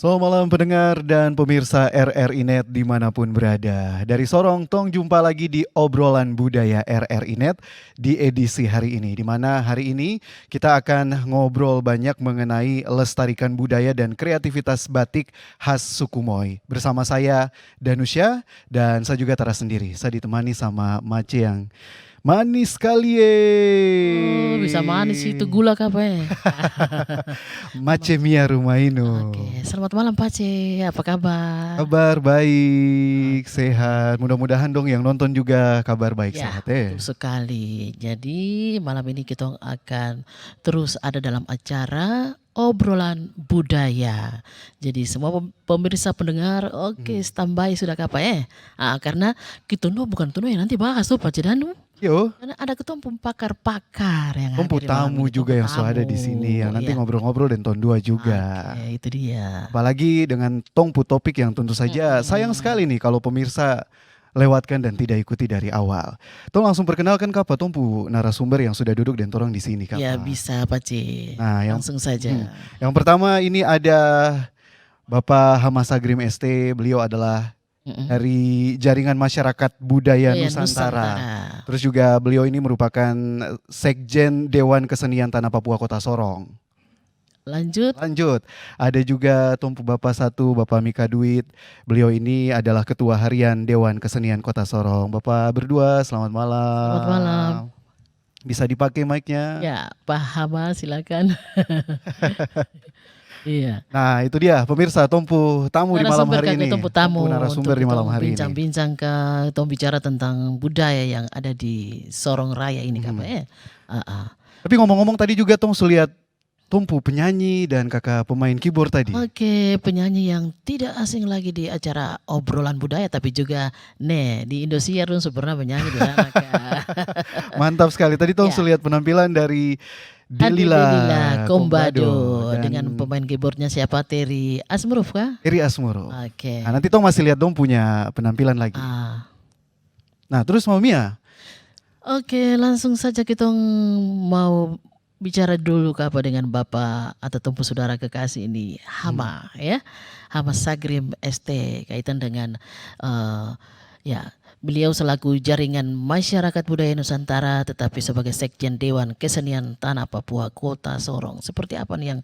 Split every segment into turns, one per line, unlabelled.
Selamat malam pendengar dan pemirsa RRI Net dimanapun berada. Dari Sorong, Tong jumpa lagi di obrolan budaya RRI Net di edisi hari ini. Di mana hari ini kita akan ngobrol banyak mengenai lestarikan budaya dan kreativitas batik khas suku Moy. Bersama saya Danusya dan saya juga Tara sendiri. Saya ditemani sama Mace yang manis sekali
Oh, bisa manis itu gula apa ya?
Mace Mia Rumaino.
Oke, selamat malam Pace, apa kabar?
Kabar baik, sehat. Mudah-mudahan dong yang nonton juga kabar baik,
Ya,
sehat ya.
betul sekali. Jadi malam ini kita akan terus ada dalam acara obrolan budaya. Jadi semua pemirsa pendengar, oke, standby sudah kapan ya? Karena kita bukan yang nanti bahas tuh Pace Danu.
Yo,
Karena ada ketumpung pakar-pakar yang
Tompu
hadir malam
tamu
ini,
juga yang
tamu.
sudah ada di sini yang nanti
Iya.
ngobrol-ngobrol dan tahun 2 juga.
Oke, itu dia.
Apalagi dengan Tongpu topik yang tentu saja sayang sekali nih kalau pemirsa lewatkan dan tidak ikuti dari awal. Tong langsung perkenalkan Kapa Tongpu narasumber yang sudah duduk dan torang di sini Kapa.
Ya bisa Pace.
Nah,
Langsung saja.
Yang pertama ini ada Bapak Hamasagrim ST, beliau adalah dari Jaringan Masyarakat Budaya
Iya,
Nusantara. Terus juga beliau ini merupakan Sekjen Dewan Kesenian Tanah Papua Kota Sorong.
Lanjut.
Lanjut, ada juga Tumpu Bapak Satu, Bapak Mika Duit. Beliau ini adalah Ketua Harian Dewan Kesenian Kota Sorong. Bapak berdua, selamat
Selamat malam.
malam. Bisa dipakai mic-nya.
Ya, Pak Hama silakan. Iya.
Nah, itu dia pemirsa Tumpu tamu di malam
Narasumber
hari
kami
ini.
Tumpu tamu
Narasumber
untuk
di malam
kita
hari ini.
bincang-bincang kita bicara tentang budaya yang ada di Sorong Raya ini Kak Pak ya.
Tapi ngomong-ngomong tadi juga Tong lihat Tumpu penyanyi dan kakak pemain keyboard tadi.
Oke, penyanyi yang tidak asing lagi di acara obrolan budaya tapi juga di Indosiar dong pernah menyanyi di sana Kak.
Mantap sekali. Tadi Tong
Ya.
lihat penampilan dari
Delila
Delila
Kombado
dan
dengan pemain keyboardnya siapa? Terry Asmuruf kah?
Eri Asmoro.
Oke.
Nah, nanti Tong masih lihat dong punya penampilan lagi.
Ah.
Nah, terus Mama Mia,
Oke, langsung saja kita mau bicara dulu Kak, apa dengan Bapak atau Tumpu Saudara kekasih ini Hama ya. Hama Sagrim ST kaitan dengan ya beliau selaku jaringan masyarakat budaya Nusantara tetapi sebagai sekjen Dewan Kesenian Tanah Papua Kota Sorong. Seperti apa nih yang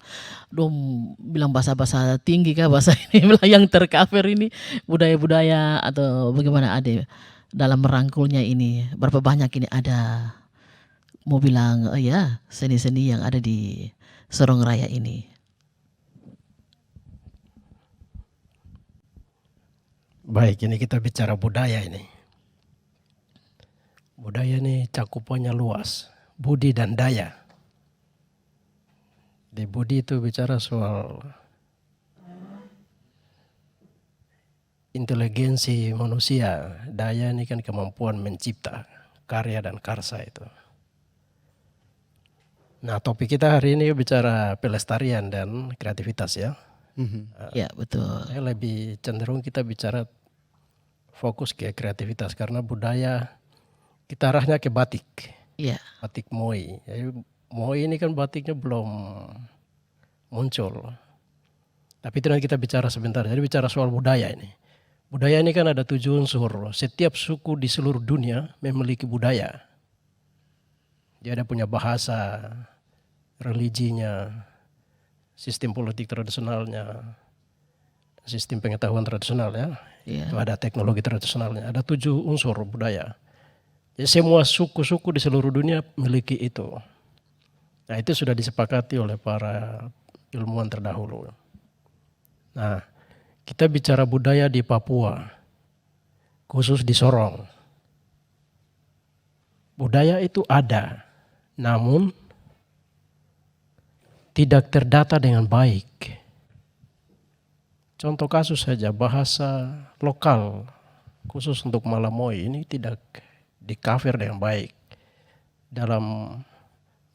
dong bilang bahasa-bahasa tinggi kah bahasa ini yang tercover ini budaya-budaya atau bagaimana ada dalam merangkulnya ini berapa banyak ini ada mau bilang ya seni-seni yang ada di Sorong Raya ini.
Baik, ini kita bicara budaya ini. Budaya ini cakupannya luas, budi dan daya. Di budi itu bicara soal inteligensi manusia, daya ini kan kemampuan mencipta karya dan karsa itu. Nah, topik kita hari ini bicara pelestarian dan kreativitas ya.
Ya betul.
Saya lebih cenderung kita bicara fokus ke kreativitas karena budaya kita arahnya ke batik.
Iya.
Batik Moi. Jadi Moi ini kan batiknya belum muncul. Tapi itu nanti kita bicara sebentar. Jadi bicara soal budaya ini. Budaya ini kan ada 7 unsur. Setiap suku di seluruh dunia memiliki budaya. Dia ada punya bahasa, religinya, sistem politik tradisionalnya, sistem pengetahuan tradisional ya.
Iya.
Itu ada teknologi tradisionalnya. Ada 7 unsur budaya. Jadi semua suku-suku di seluruh dunia memiliki itu. Nah, itu sudah disepakati oleh para ilmuwan terdahulu. Nah, kita bicara budaya di Papua, khusus di Sorong. Budaya itu ada, namun tidak terdata dengan baik. Contoh kasus saja, bahasa lokal khusus untuk Malamoi ini tidak di-cover dengan baik. Dalam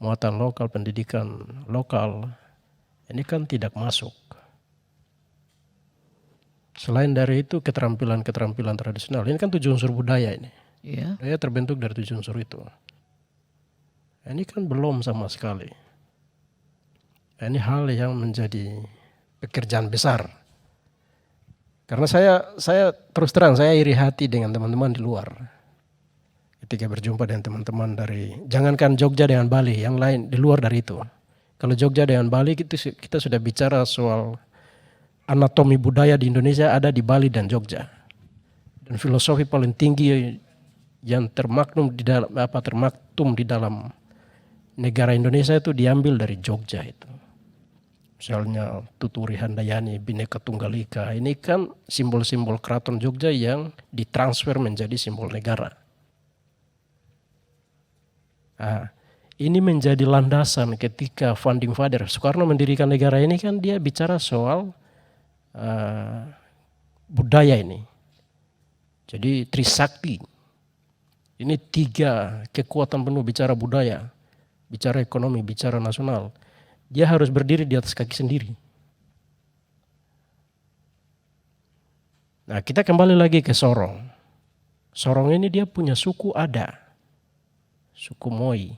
muatan lokal, pendidikan lokal, ini kan tidak masuk. Selain dari itu keterampilan-keterampilan tradisional, ini kan 7 unsur budaya ini.
Iya.
Budaya terbentuk dari 7 unsur itu. Ini kan belum sama sekali. Ini hal yang menjadi pekerjaan besar. Karena saya terus terang saya iri hati dengan teman-teman di luar. Ketika berjumpa dengan teman-teman dari, jangankan Jogja dengan Bali, yang lain di luar dari itu. Kalau Jogja dengan Bali kita sudah bicara soal anatomi budaya di Indonesia ada di Bali dan Jogja. Dan filosofi paling tinggi yang termaktum di dalam negara Indonesia itu diambil dari Jogja itu. Misalnya Tuturi Handayani, Bhinneka Tunggal Ika, ini kan simbol-simbol keraton Jogja yang ditransfer menjadi simbol negara. Nah, ini menjadi landasan ketika founding father Soekarno mendirikan negara ini kan dia bicara soal budaya ini. Jadi Trisakti. Ini 3 kekuatan penuh bicara budaya, bicara ekonomi, bicara nasional. Dia harus berdiri di atas kaki sendiri. Nah, kita kembali lagi ke Sorong. Sorong ini dia punya suku ada. Suku Moi.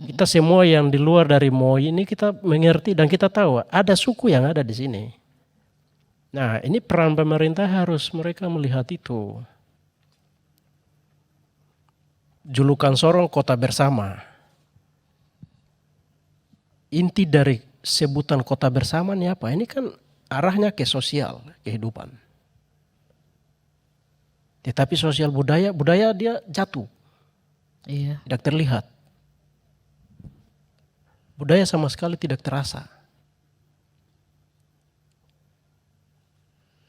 Kita semua yang di luar dari Moi ini kita mengerti dan kita tahu ada suku yang ada di sini. Nah, ini peran pemerintah harus mereka melihat itu. Julukan Sorong kota bersama. inti dari sebutan kota bersama ini apa? Ini kan arahnya ke sosial kehidupan. Tetapi sosial budaya dia jatuh,
Iya.
tidak terlihat. Budaya sama sekali tidak terasa.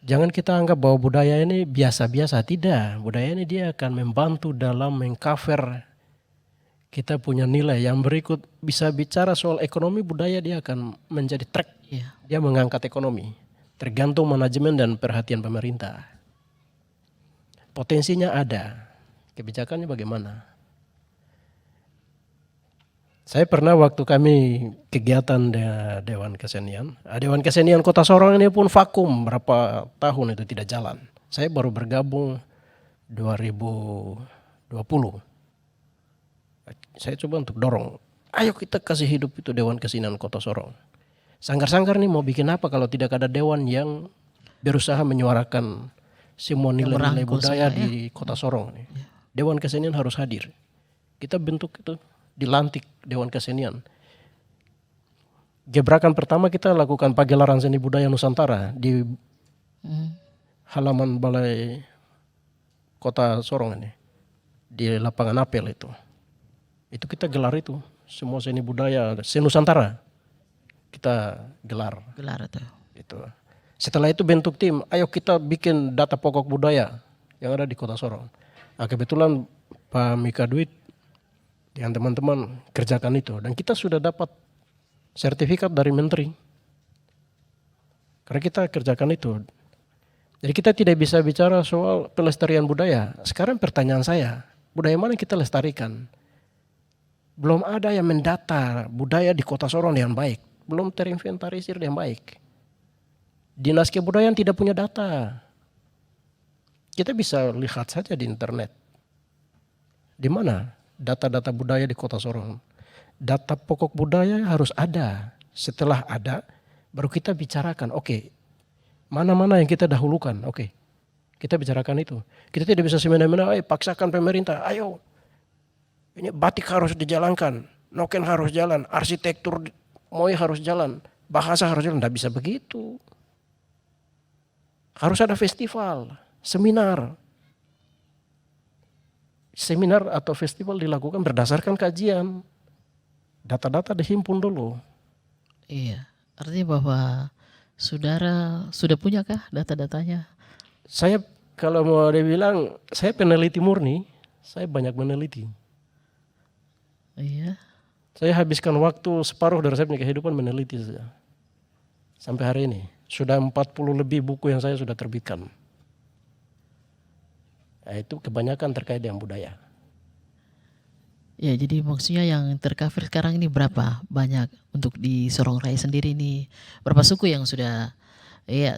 Jangan kita anggap bahwa budaya ini biasa-biasa, tidak. Budaya ini dia akan membantu dalam mengcover kita punya nilai. Yang berikut bisa bicara soal ekonomi, budaya dia akan menjadi track.
Iya.
Dia mengangkat ekonomi, tergantung manajemen dan perhatian pemerintah. Potensinya ada, kebijakannya bagaimana? Saya pernah waktu kami kegiatan Dewan Kesenian, Dewan Kesenian Kota Sorong ini pun vakum berapa tahun itu tidak jalan. Saya baru bergabung 2020. Saya coba untuk dorong, ayo kita kasih hidup itu Dewan Kesenian Kota Sorong. Sanggar-sanggar nih mau bikin apa kalau tidak ada dewan yang berusaha menyuarakan semua nilai-nilai
merangkul
budaya
semua,
di Kota Sorong nih. Dewan Kesenian harus hadir. Kita bentuk itu, dilantik Dewan Kesenian. Gebrakan pertama kita lakukan pagelaran seni budaya Nusantara di halaman Balai Kota Sorong ini, di lapangan apel itu. Itu kita gelar itu, semua seni budaya se-Nusantara kita gelar.
Gelar itu.
Itu. Setelah itu bentuk tim, ayo kita bikin data pokok budaya yang ada di Kota Sorong. Nah, kebetulan Pak Mika Duit dengan teman-teman kerjakan itu. Dan kita sudah dapat sertifikat dari menteri. Karena kita kerjakan itu. Jadi kita tidak bisa bicara soal pelestarian budaya. Sekarang pertanyaan saya, budaya mana yang kita lestarikan? Belum ada yang mendata budaya di Kota Sorong yang baik. Belum terinventarisir yang baik. Dinas Kebudayaan tidak punya data. Kita bisa lihat saja di internet. Di mana data-data budaya di Kota Sorong? Data pokok budaya harus ada. Setelah ada, baru kita bicarakan. Oke, mana-mana yang kita dahulukan. Oke, kita bicarakan itu. Kita tidak bisa semena-mena, paksakan pemerintah. Ayo, ini batik harus dijalankan, noken harus jalan, arsitektur moi harus jalan, bahasa harus jalan. Tidak bisa begitu. Harus ada festival, seminar. Seminar atau festival dilakukan berdasarkan kajian. Data-data dihimpun dulu.
Iya. Artinya bahwa saudara sudah punyakah data-datanya?
Saya kalau mau dibilang, saya peneliti murni, saya banyak meneliti.
Iya.
Saya habiskan waktu separuh dari saya punya kehidupan meneliti saja. Sampai hari ini. Sudah 40 lebih buku yang saya sudah terbitkan. Nah, itu kebanyakan terkait dengan budaya.
Ya, jadi maksudnya yang tercover sekarang ini berapa banyak untuk di Sorong Raya sendiri ini? Berapa suku yang sudah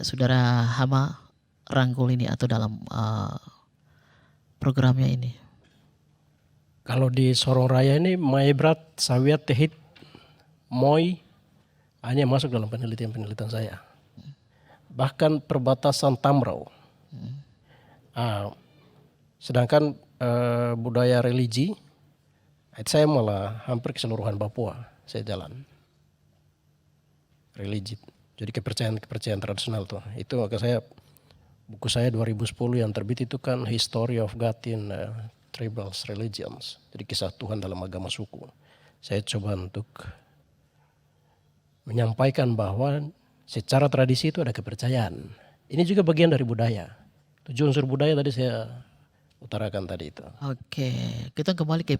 saudara Hama rangkul ini atau dalam programnya ini?
Kalau di Sorong Raya ini Maebrat, Sawiat, Tehit, Moi, hanya masuk dalam penelitian saya. Bahkan perbatasan Tamrau. Sedangkan budaya religi, saya malah hampir keseluruhan Papua saya jalan. Religi, jadi kepercayaan tradisional tuh. Itu maka buku saya 2010 yang terbit itu kan History of God in Tribal Religions. Jadi kisah Tuhan dalam agama suku. Saya coba untuk menyampaikan bahwa secara tradisi itu ada kepercayaan. Ini juga bagian dari budaya. 7 unsur budaya tadi saya utarakan tadi itu.
Oke, kita kembali ke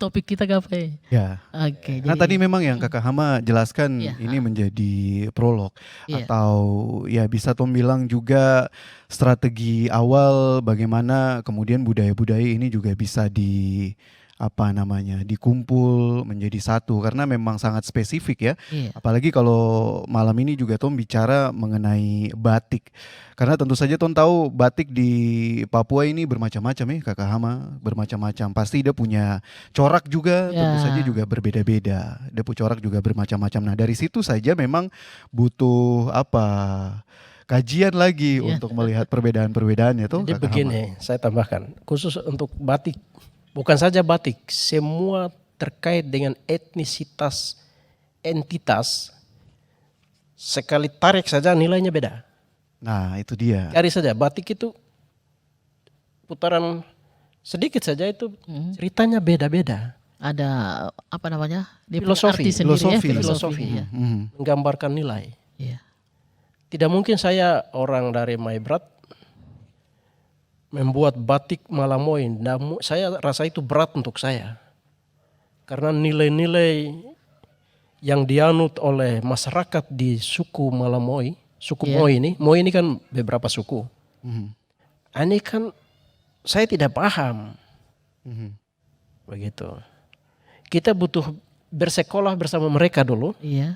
topik kita Gapai.
Ya.
Oke,
Nah
jadi
tadi memang yang Kakak Hama jelaskan
Iya,
ini menjadi prolog
Iya.
atau ya bisa Tom bilang juga strategi awal bagaimana kemudian budaya-budaya ini juga bisa dikumpul menjadi satu karena memang sangat spesifik ya.
Iya.
Apalagi kalau malam ini juga Tom bicara mengenai batik. Karena tentu saja Tom tahu batik di Papua ini bermacam-macam ya Kakak Hama, bermacam-macam. Pasti dia punya corak juga tentu
Ya.
saja juga berbeda-beda. Dia punya corak juga bermacam-macam. Nah, dari situ saja memang butuh kajian lagi
Iya.
untuk melihat perbedaan-perbedaannya tuh
Jadi
Kakak Hama.
begini, saya tambahkan, khusus untuk batik, bukan saja batik, semua terkait dengan etnisitas entitas, sekali tarik saja nilainya beda.
Nah, itu dia.
Cari saja batik itu putaran sedikit saja itu ceritanya beda-beda.
Ada apa namanya? Dia punya
Filosofi.
arti sendiri ya,
Filosofi.
filosofi. Ya.
Menggambarkan nilai.
Iya.
Tidak mungkin saya orang dari Maibrat membuat batik Malamoin. Saya rasa itu berat untuk saya. Karena nilai-nilai yang dianut oleh masyarakat di suku Malamoy, suku Moi ini kan beberapa suku. Ini kan saya tidak paham. Begitu. Kita butuh bersekolah bersama mereka dulu.
Iya.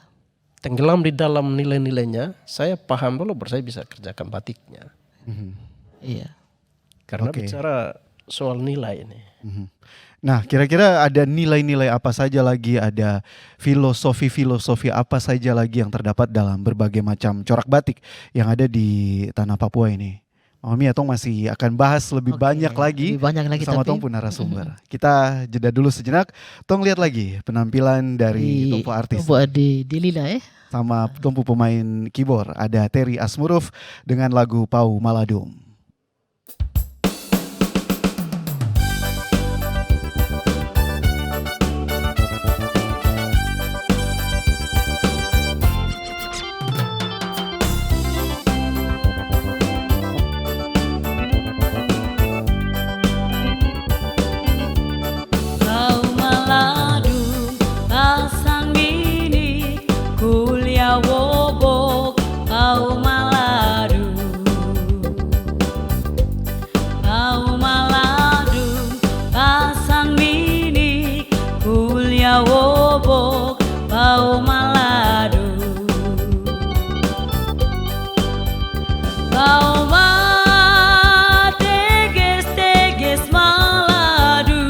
Tenggelam di dalam nilai-nilainya, saya paham dulu baru saya bisa kerjakan batiknya.
Iya.
Karena
Oke.
bicara soal nilai ini.
Nah, kira-kira ada nilai-nilai apa saja lagi, ada filosofi-filosofi apa saja lagi yang terdapat dalam berbagai macam corak batik yang ada di tanah Papua ini? Mama Mia, Tong masih akan bahas lebih
Oke,
banyak lagi
lebih banyak lagi,
bersama
tapi
Tong pun narasumber. Kita jeda dulu sejenak. Tong lihat lagi penampilan dari Tompu artis
di Lila ya.
sama Tompu pemain keyboard. Ada Terry Asmuruf dengan lagu Pau Maladum.
Kau maladu pasang bini kuliah wobok kau maladu pasang bini kuliah wobok kau maladu kau teges maladu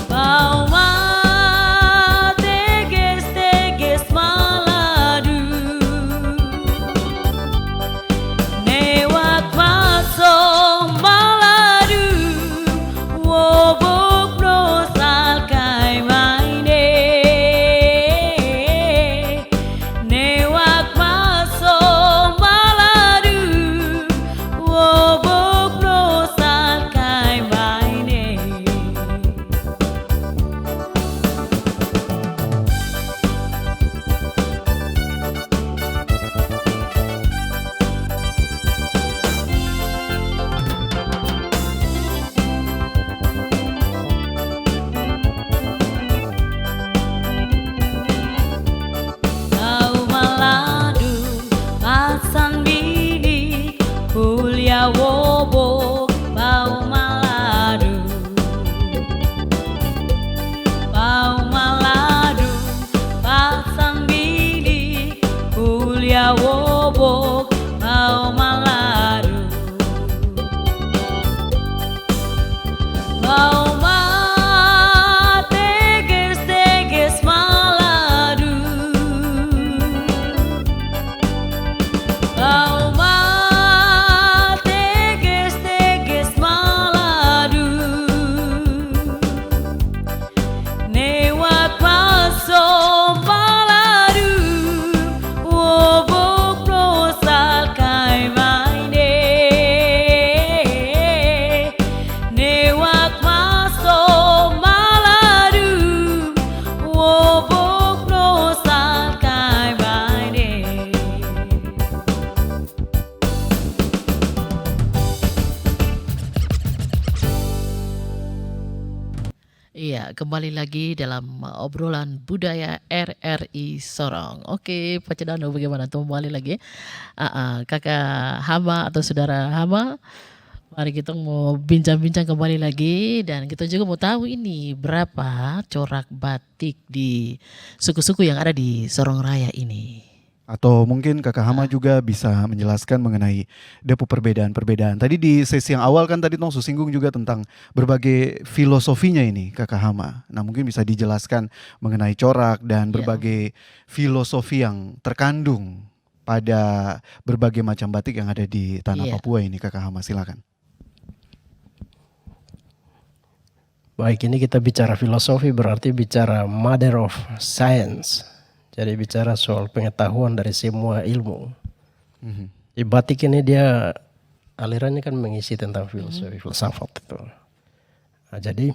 Bauma teges maladu Newak masong maladu Wobok brosal kai maine Newak masong maladu Wobok brosal kai maine Kau maladu pasang bini kuliah wobok Pau maladu pasang bini kuliah wobok Pau maladu Bauma teges maladu Bauma teges maladu Newak masong maladu Wobok brosal kai maine Newak masong maladu Wobok brosal kai maine
Iya, kembali lagi dalam obrolan budaya RRI Sorong. Oke, Pak Cedano bagaimana tuh kembali lagi? Kakak Hama atau saudara Hama, mari kita mau bincang-bincang kembali lagi dan kita juga mau tahu ini berapa corak batik di suku-suku yang ada di Sorong Raya ini.
Atau mungkin Kakak Hama juga bisa menjelaskan mengenai depo perbedaan-perbedaan. Tadi di sesi yang awal kan tadi Tong singgung juga tentang berbagai filosofinya ini Kakak Hama. Nah mungkin bisa dijelaskan mengenai corak dan berbagai filosofi yang terkandung pada berbagai macam batik yang ada di tanah
Iya.
Papua ini Kakak Hama, silakan.
Baik, ini kita bicara filosofi berarti bicara mother of science. Jadi bicara soal pengetahuan dari semua ilmu. Di batik ini dia alirannya kan mengisi tentang filosofi, filsafat itu. Nah, jadi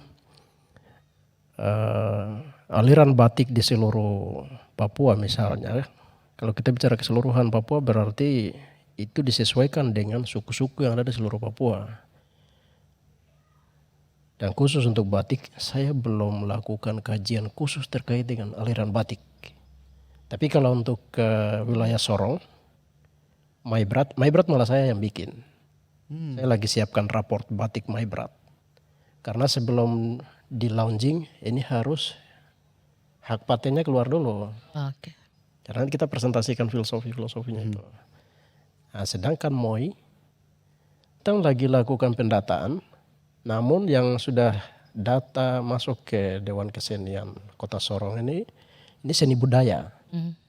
aliran batik di seluruh Papua misalnya, kalau kita bicara keseluruhan Papua berarti itu disesuaikan dengan suku-suku yang ada di seluruh Papua. Dan khusus untuk batik, saya belum melakukan kajian khusus terkait dengan aliran batik. Tapi kalau untuk wilayah Sorong, Maibrat malah saya yang bikin. Saya lagi siapkan raport batik Maibrat. Karena sebelum di launching, ini harus hak patennya keluar dulu.
Oke.
Karena kita presentasikan filosofinya itu. Nah, sedangkan MOI, kita lagi lakukan pendataan. Namun yang sudah data masuk ke Dewan Kesenian Kota Sorong ini seni budaya.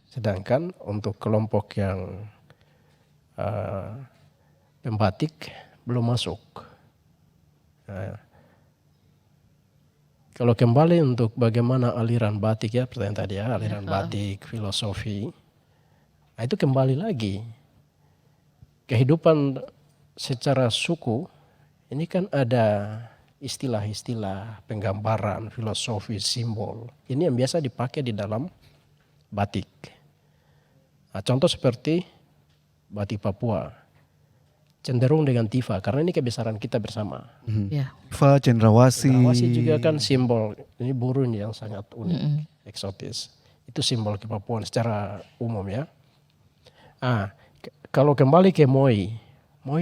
Sedangkan untuk kelompok yang pembatik belum masuk. Nah, kalau kembali untuk bagaimana aliran batik ya, pertanyaan tadi ya, aliran batik, filosofi. Nah, itu kembali lagi. Kehidupan secara suku ini kan ada istilah-istilah penggambaran, filosofi, simbol. Ini yang biasa dipakai di dalam batik. Nah, contoh seperti batik Papua. Cenderung dengan tifa, karena ini kebesaran kita bersama.
Ya.
Tifa, cendrawasih.
Cendrawasih juga kan simbol, ini burung yang sangat unik, eksotis. Itu simbol kepapuan secara umum ya. Ah, kalau kembali ke MOI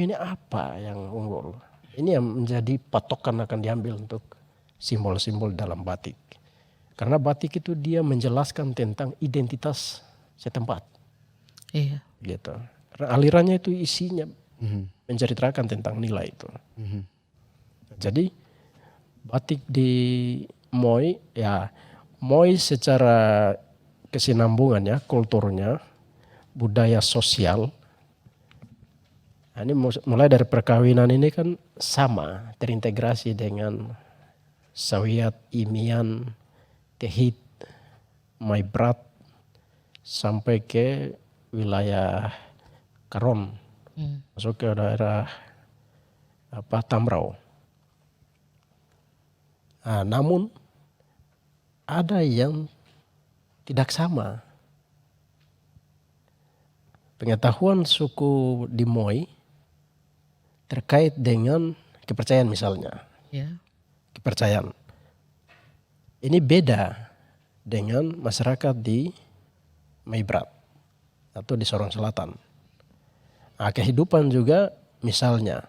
ini apa yang unggul? Ini yang menjadi patokan akan diambil untuk simbol-simbol dalam batik. Karena batik itu dia menjelaskan tentang identitas setempat.
Iya.
Gitu. Karena alirannya itu isinya menceritakan tentang nilai itu. Jadi batik di MOI ya, MOI secara kesinambungannya, kulturnya, budaya sosial. Nah, ini mulai dari perkawinan ini kan sama, terintegrasi dengan Sawiat, Imian, Tehit, Maibrat, sampai ke wilayah Karon, masuk ke daerah Tambrau. Nah, namun ada yang tidak sama. Pengetahuan suku di MOI terkait dengan kepercayaan misalnya.
Ya.
Kepercayaan. Ini beda dengan masyarakat di Maibrat atau di Sorong Selatan. Nah, kehidupan juga misalnya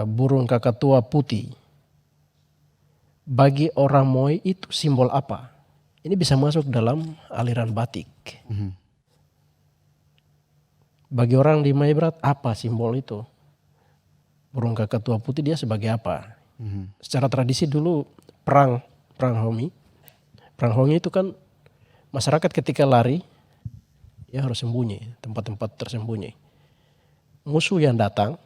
burung kakatua putih. Bagi orang MOI itu simbol apa? Ini bisa masuk dalam aliran batik. Bagi orang di Maibrat apa simbol itu? Burung kakatua putih dia sebagai apa? Secara tradisi dulu perang Hongi. Perang Hongi itu kan masyarakat ketika lari ya harus sembunyi, tempat-tempat tersembunyi. Musuh yang datang,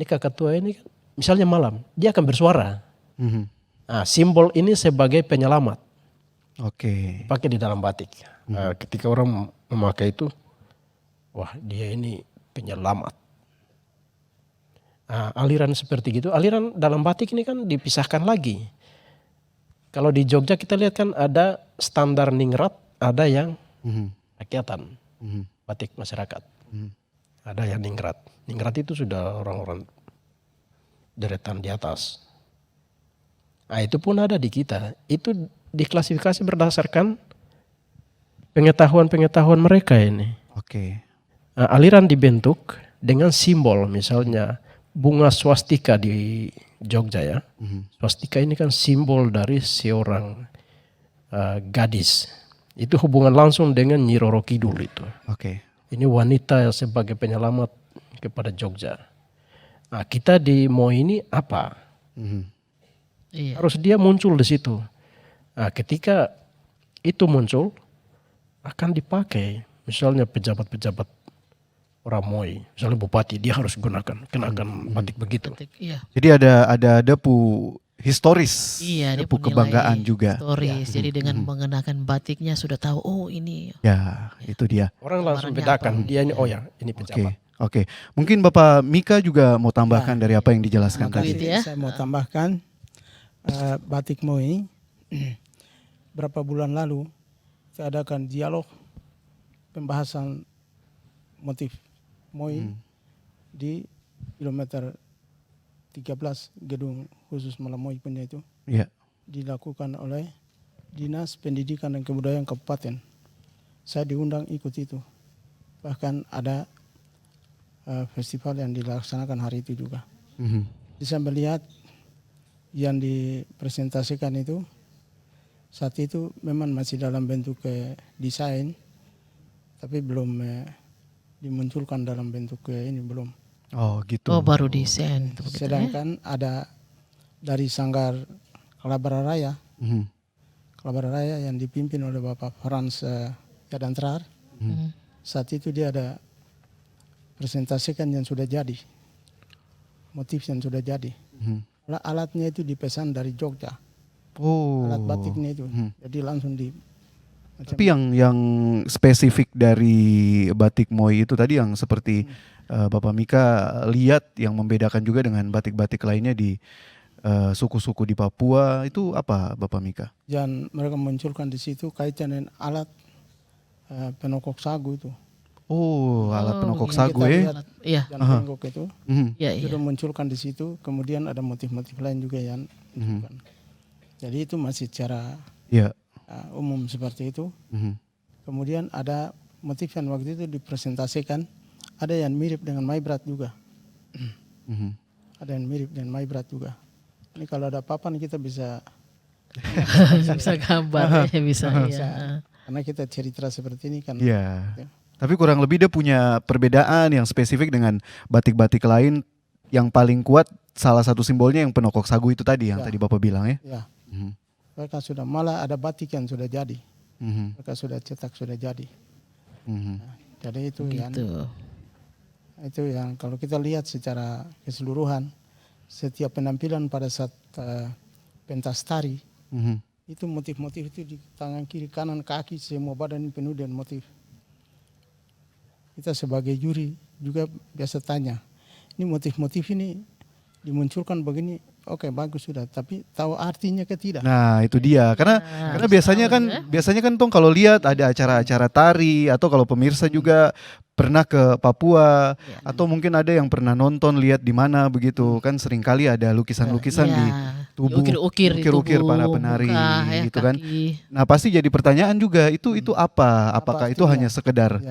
ini kakatua ini misalnya malam, dia akan bersuara. Nah, simbol ini sebagai penyelamat.
Oke.
Pakai di dalam batik. Nah, ketika orang memakai itu, wah dia ini penyelamat. Nah, aliran seperti gitu, aliran dalam batik ini kan dipisahkan lagi. Kalau di Jogja kita lihat kan ada standar ningrat, ada yang rakyatan, batik masyarakat. Ada yang ningrat. Ningrat itu sudah orang-orang deretan di atas. Nah, itu pun ada di kita. Itu diklasifikasi berdasarkan pengetahuan mereka ini.
Oke.
Nah, aliran dibentuk dengan simbol, misalnya bunga swastika di Jogja ya. Swastika ini kan simbol dari seorang gadis. Itu hubungan langsung dengan Nyi Roro Kidul itu.
Oke.
Ini wanita sebagai penyelamat kepada Jogja. Nah, kita di MOI ini apa?
Iya.
Harus dia muncul di situ. Nah, ketika itu muncul akan dipakai, misalnya pejabat-pejabat orang Moi, misalnya bupati, dia harus kenakan batik begitu.
Iya.
Jadi ada depu historis,
Iya, dia
depu
punya
kebanggaan
nilai
juga.
historis. Jadi dengan mengenakan batiknya sudah tahu, oh ini.
Ya, itu dia.
Orang langsung
Gambarannya
bedakan dia ini, oh ya ini
Oke,
pejabat.
oke. Mungkin Bapak Mika juga mau tambahkan dari apa yang dijelaskan
Terima
tadi.
kasih.
ya.
Saya mau tambahkan batik Moi. Berapa bulan lalu saya adakan dialog pembahasan motif Moi di kilometer 13 gedung khusus Malamoi punya itu
Ya.
dilakukan oleh Dinas Pendidikan dan Kebudayaan Kabupaten. Saya diundang ikut itu. Bahkan ada festival yang dilaksanakan hari itu juga.
Mhm.
Bisa melihat yang dipresentasikan itu saat itu memang masih dalam bentuk desain, tapi belum dimunculkan dalam bentuk ini belum.
Oh, gitu.
Oh baru desain. Begitu, ya.
Sedangkan ada dari Sanggar Kalabara Raya,
Mhm.
Kalabara Raya yang dipimpin oleh Bapak Frans Yadantrar. Saat itu dia ada presentasikan yang sudah jadi, motif yang sudah jadi.
Mhm.
Alatnya itu dipesan dari Jogja,
Oh.
alat batiknya itu. Jadi langsung di.
Tapi yang spesifik dari batik Moi itu tadi yang seperti Bapak Mika lihat yang membedakan juga dengan batik-batik lainnya di suku-suku di Papua itu apa Bapak Mika?
Dan mereka munculkan di situ kaitan dengan alat penokok sagu itu.
Oh, alat penokok
Yang
sagu
kita
ya.
lihat
Iya,
dan penokok itu
Mhm.
iya, iya.
sudah munculkan di situ. Kemudian ada motif-motif lain juga yang munculkan. Jadi itu masih secara
Ya.
umum seperti itu.
Mhm.
Kemudian ada motif yang waktu itu dipresentasikan, ada yang mirip dengan Maibrat juga.
Mhm.
Ada yang mirip dengan Maibrat juga. Ini kalau ada papan kita bisa,
Bisa gambar ya bisa.
bisa
Iya.
karena kita cerita seperti ini kan.
Iya.
Ya.
Tapi kurang lebih dia punya perbedaan yang spesifik dengan batik-batik lain. Yang paling kuat salah satu simbolnya yang penokok sagu itu tadi yang
Ya.
tadi Bapak bilang ya.
Ya,
Mhm.
mereka sudah malah ada batik yang sudah jadi.
Mhm.
Mereka sudah cetak sudah jadi.
Mhm.
Jadi itu
Gitu.
itu yang kalau kita lihat secara keseluruhan setiap penampilan pada saat pentas tari
Mhm.
itu motif-motif itu di tangan kiri kanan kaki semua badan penuh dengan motif. Kita sebagai juri juga biasa tanya, ini motif-motif ini dimunculkan begini, oke bagus sudah, tapi tahu artinya ke tidak?
Nah itu dia karena biasanya kan Tong kalau lihat ada acara-acara tari atau kalau pemirsa juga pernah ke Papua atau mungkin ada yang pernah nonton lihat di mana begitu kan seringkali ada lukisan-lukisan di tubuh
ukir-ukir
para penari
muka,
gitu kan.
kaki.
Nah pasti jadi pertanyaan juga itu apa? Apakah itu
artinya?
hanya sekedar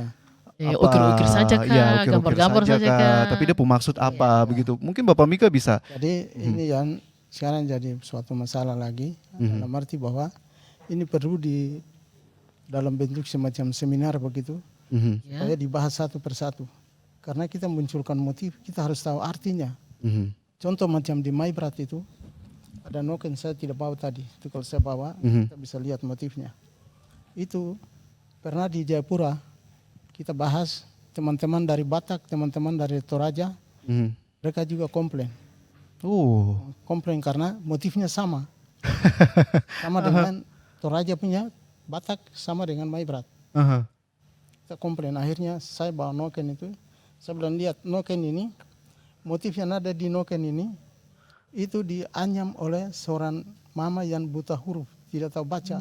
Ya.
Ukir-ukir saja kah,
ya, ukir-ukir
gambar-gambar saja kah.
Tapi dia maksud apa begitu? Mungkin Bapak Mika bisa.
Jadi ini yang sekarang jadi suatu masalah lagi dalam arti bahwa ini perlu di dalam bentuk semacam seminar begitu
Mhm.
Ya.
supaya dibahas satu persatu. Karena kita munculkan motif, kita harus tahu artinya.
Mhm.
Contoh macam di Maibrat itu ada noken saya tidak bawa tadi. Itu kalau saya bawa kita bisa lihat motifnya. Itu pernah di Jayapura kita bahas teman-teman dari Batak, teman-teman dari Toraja,
Mhm.
mereka juga komplain. Komplain karena motifnya sama. Sama dengan Toraja punya, Batak sama dengan Maibrat.
Aha.
Kita komplain, akhirnya saya bawa noken itu. Saya bilang lihat noken ini, motif yang ada di noken ini, itu dianyam oleh seorang mama yang buta huruf, tidak tahu baca.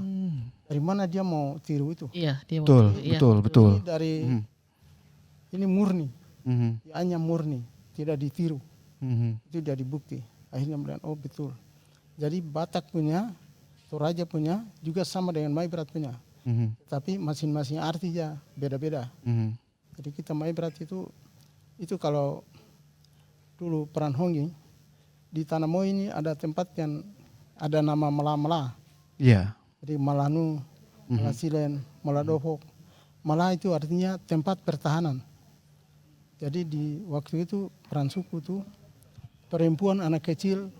Dari mana dia mau tiru itu?
Iya, dia
Betul,
mau- iya.
betul.
Ini dari ini murni,
Mhm.
dianyam murni, tidak ditiru.
Mhm.
Itu jadi bukti. Akhirnya bilang, oh betul. Jadi Batak punya, Toraja punya, juga sama dengan Maibrat punya.
Mhm.
Tapi masing-masing artinya beda-beda.
Mhm.
Jadi kita Maibrat itu kalau dulu peran Hongi, di Tanah Moi ini ada tempat yang ada nama Mala-Mala.
Iya.
Jadi Malanu, Malasilen, Maladofok. Mala itu artinya tempat pertahanan. Jadi di waktu itu peran suku itu perempuan, anak kecil,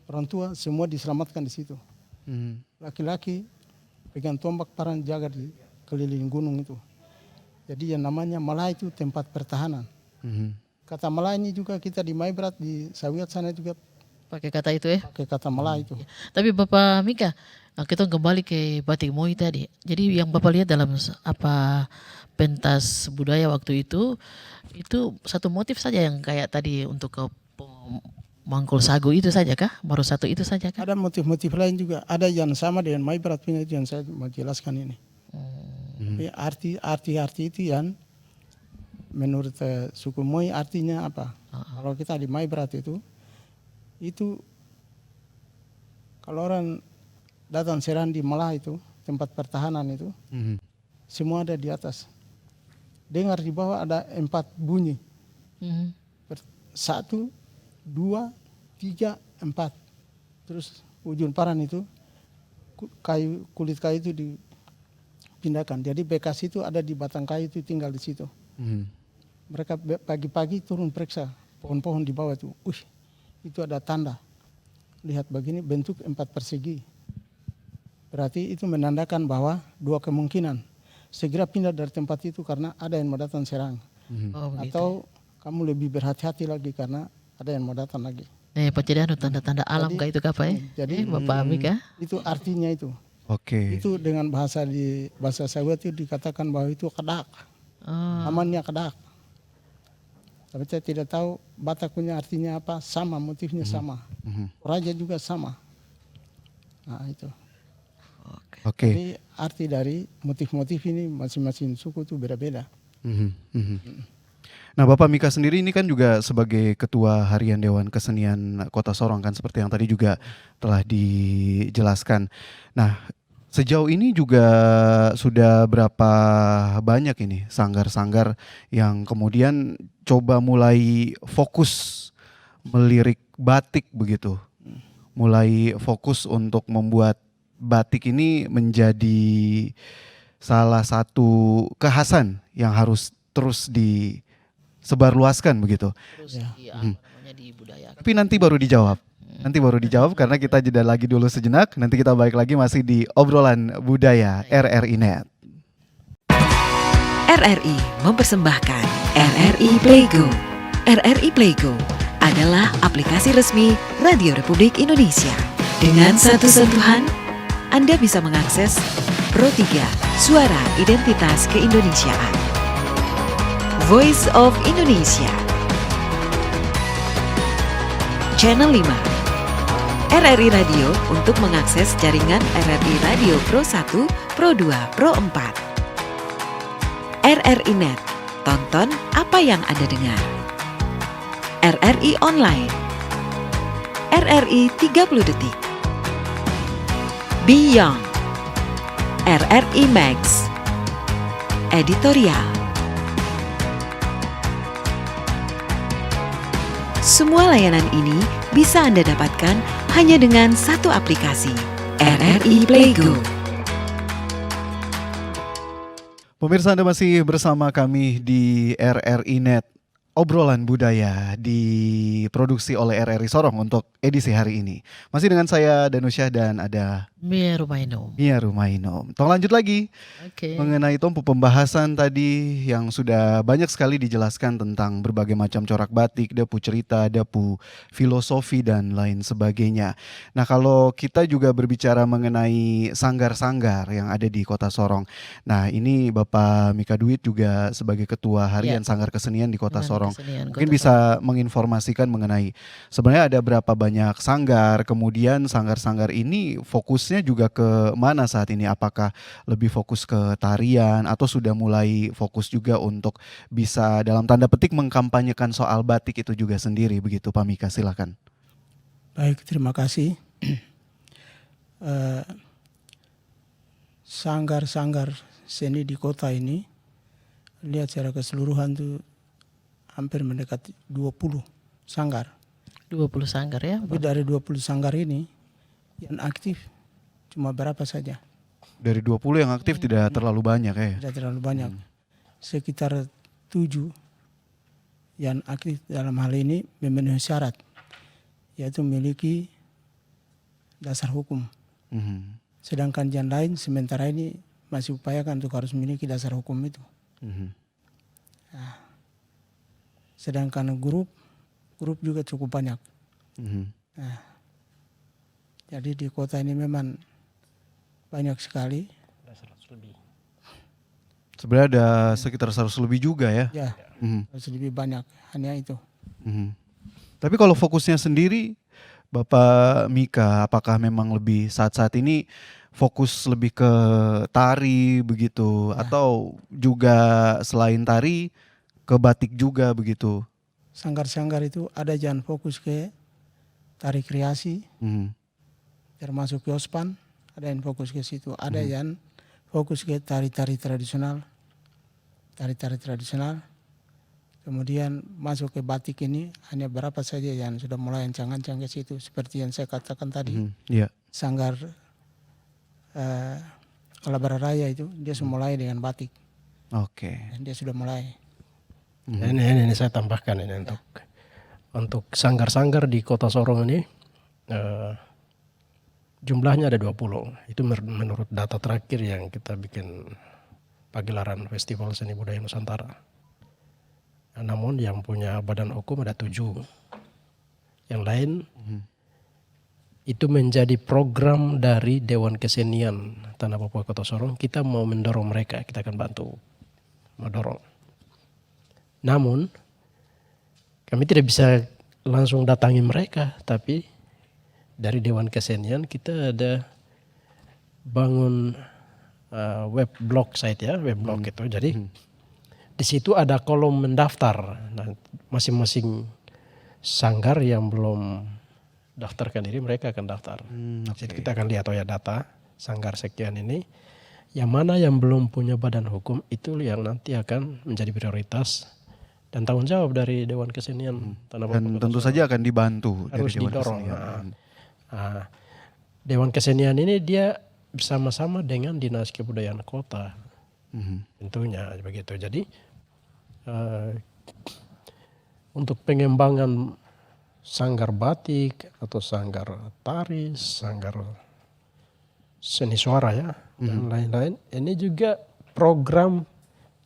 orang tua semua diselamatkan di situ.
Mhm.
Laki-laki pegang tombak parang jaga di keliling gunung itu. Jadi yang namanya Malai itu tempat pertahanan.
Mhm.
Kata Malai ini juga kita di Maibrat di Sawiat sana juga
Pakai kata itu ya.
pakai kata Malai itu.
Tapi Bapak Mika, kita kembali ke batik Moi tadi. Jadi yang Bapak lihat dalam pentas budaya waktu itu satu motif saja yang kayak tadi untuk ke mangkul sagu itu saja kah? Baru satu itu saja kah?
Ada motif-motif lain juga. Ada yang sama dengan Maibrat punya itu yang saya mau jelaskan ini. Tapi arti itu yang menurut suku Moi artinya apa? Kalau kita di Maibrat itu kalau orang datang serang di Malah itu tempat pertahanan itu
Mhm.
semua ada di atas. Dengar di bawah ada 4 bunyi.
Mhm.
1, 2, 3, 4. Terus ujung paran itu kulit kayu itu dipindahkan. Jadi bekas itu ada di batang kayu itu tinggal di situ.
Mhm.
Mereka pagi-pagi turun periksa pohon-pohon di bawah itu. Itu ada tanda. Lihat begini bentuk 4 persegi. Berarti itu menandakan bahwa 2 kemungkinan. Segera pindah dari tempat itu karena ada yang mau datang serang.
Oh, begitu.
Atau kamu lebih berhati-hati lagi karena ada yang mau datang lagi.
Pacedano tanda-tanda alam kah itu apa ya?
Jadi
Bapak Mika?
itu artinya itu.
Oke.
Itu dengan bahasa Sawiat itu dikatakan bahwa itu kedak.
Oh,
Amannya kedak. Tapi saya tidak tahu Batak punya artinya apa, sama motifnya sama.
Mhm.
Raja juga sama. Nah itu.
Oke.
Jadi arti dari motif-motif ini masing-masing suku itu beda-beda.
Mhm, mhm. Nah, Bapak Mika sendiri ini kan juga sebagai Ketua Harian Dewan Kesenian Kota Sorong kan seperti yang tadi juga telah dijelaskan. Nah, sejauh ini juga sudah berapa banyak ini sanggar-sanggar yang kemudian coba mulai fokus melirik batik begitu. Mulai fokus untuk membuat batik ini menjadi salah satu kekhasan yang harus terus disebarluaskan begitu.
terus dibudayakan.
Tapi nanti baru dijawab. Nanti baru dijawab karena kita jeda lagi dulu sejenak. Nanti kita balik lagi masih di obrolan budaya RRI Net.
RRI mempersembahkan RRI Playgo. RRI Playgo adalah aplikasi resmi Radio Republik Indonesia. Dengan satu sentuhan, Anda bisa mengakses Pro 3 Suara Identitas Keindonesiaan, Voice of Indonesia, Channel 5, RRI Radio untuk mengakses jaringan RRI Radio Pro 1, Pro 2, Pro 4. RRI Net, tonton apa yang Anda dengar. RRI Online, RRI 30 Detik, Beyond, RRI Max, Editorial. Semua layanan ini bisa Anda dapatkan hanya dengan satu aplikasi, RRI Playgo.
Pemirsa, Anda masih bersama kami di RRI Net, obrolan budaya diproduksi oleh RRI Sorong untuk edisi hari ini. Masih dengan saya Danusyah dan ada
Mia Rumaino.
Mia Rumaino. Tolong lanjut lagi
Oke.
mengenai tumpu pembahasan tadi yang sudah banyak sekali dijelaskan tentang berbagai macam corak batik, depu cerita, depu filosofi dan lain sebagainya. Nah, kalau kita juga berbicara mengenai sanggar-sanggar yang ada di Kota Sorong. Nah, ini Bapak Mika Duit juga sebagai Ketua Harian Sanggar Kesenian di Kota
Harian
Sorong.
Kesenian
Mungkin
Kota
bisa menginformasikan mengenai sebenarnya ada berapa banyak sanggar, kemudian sanggar-sanggar ini fokusnya juga ke mana saat ini? Apakah lebih fokus ke tarian atau sudah mulai fokus juga untuk bisa dalam tanda petik mengkampanyekan soal batik itu juga sendiri begitu, Pak Mika, silakan.
Baik, terima kasih. Sanggar-sanggar seni di kota ini, lihat secara keseluruhan tuh hampir mendekati 20 sanggar.
20 sanggar ya.
Tapi dari 20 sanggar ini yang aktif cuma berapa saja.
Dari 20 yang aktif tidak terlalu banyak ya.
Tidak terlalu banyak. Sekitar 7 yang aktif dalam hal ini memenuhi syarat, yaitu memiliki dasar hukum.
Mhm.
Sedangkan yang lain sementara ini masih upayakan untuk harus memiliki dasar hukum itu.
Mhm.
Sedangkan grup juga cukup banyak.
Mhm.
Jadi di kota ini memang banyak sekali.
Ada 100 lebih.
Sebenarnya ada sekitar 100 lebih juga ya.
Ya,
Mhm.
harus lebih banyak. Hanya itu.
Mhm. Tapi kalau fokusnya sendiri, Bapak Mika, apakah memang lebih saat-saat ini fokus lebih ke tari begitu, atau juga selain tari ke batik juga begitu?
Sanggar-sanggar itu ada yang fokus ke tari kreasi,
Mhm.
termasuk Yospan, ada yang fokus ke situ. Ada yang fokus ke tari-tari tradisional, kemudian masuk ke batik ini hanya berapa saja yang sudah mulai ancang-ancang ke situ. Seperti yang saya katakan tadi,
Mhm. Iya.
sanggar Kalabara Raya itu dia sudah mulai dengan batik.
Oke.
Dan dia sudah mulai.
Ini saya tambahkan ini untuk sanggar-sanggar di Kota Sorong ini jumlahnya ada 20. Itu menurut data terakhir yang kita bikin pagelaran Festival Seni Budaya Nusantara. Namun yang punya badan hukum ada 7. Yang lain itu menjadi program dari Dewan Kesenian Tanah Papua Kota Sorong. Kita mau mendorong mereka, kita akan bantu mendorong. Namun kami tidak bisa langsung datangi mereka, tapi dari Dewan Kesenian kita ada bangun web blog site ya, web blog itu. Jadi di situ ada kolom mendaftar. Nah, masing-masing sanggar yang belum daftarkan diri mereka akan daftar. Jadi kita akan lihat data sanggar sekian ini, yang mana yang belum punya badan hukum itu yang nanti akan menjadi prioritas dan tanggung jawab dari Dewan Kesenian Tanah Papua.
Dan tentu saja akan dibantu
harus
dari Dewan
didorong.
Kesenian.
Dewan Kesenian ini dia bersama-sama dengan Dinas Kebudayaan Kota, tentunya begitu. Jadi untuk pengembangan sanggar batik atau sanggar tari, sanggar seni suara ya, dan lain-lain, ini juga program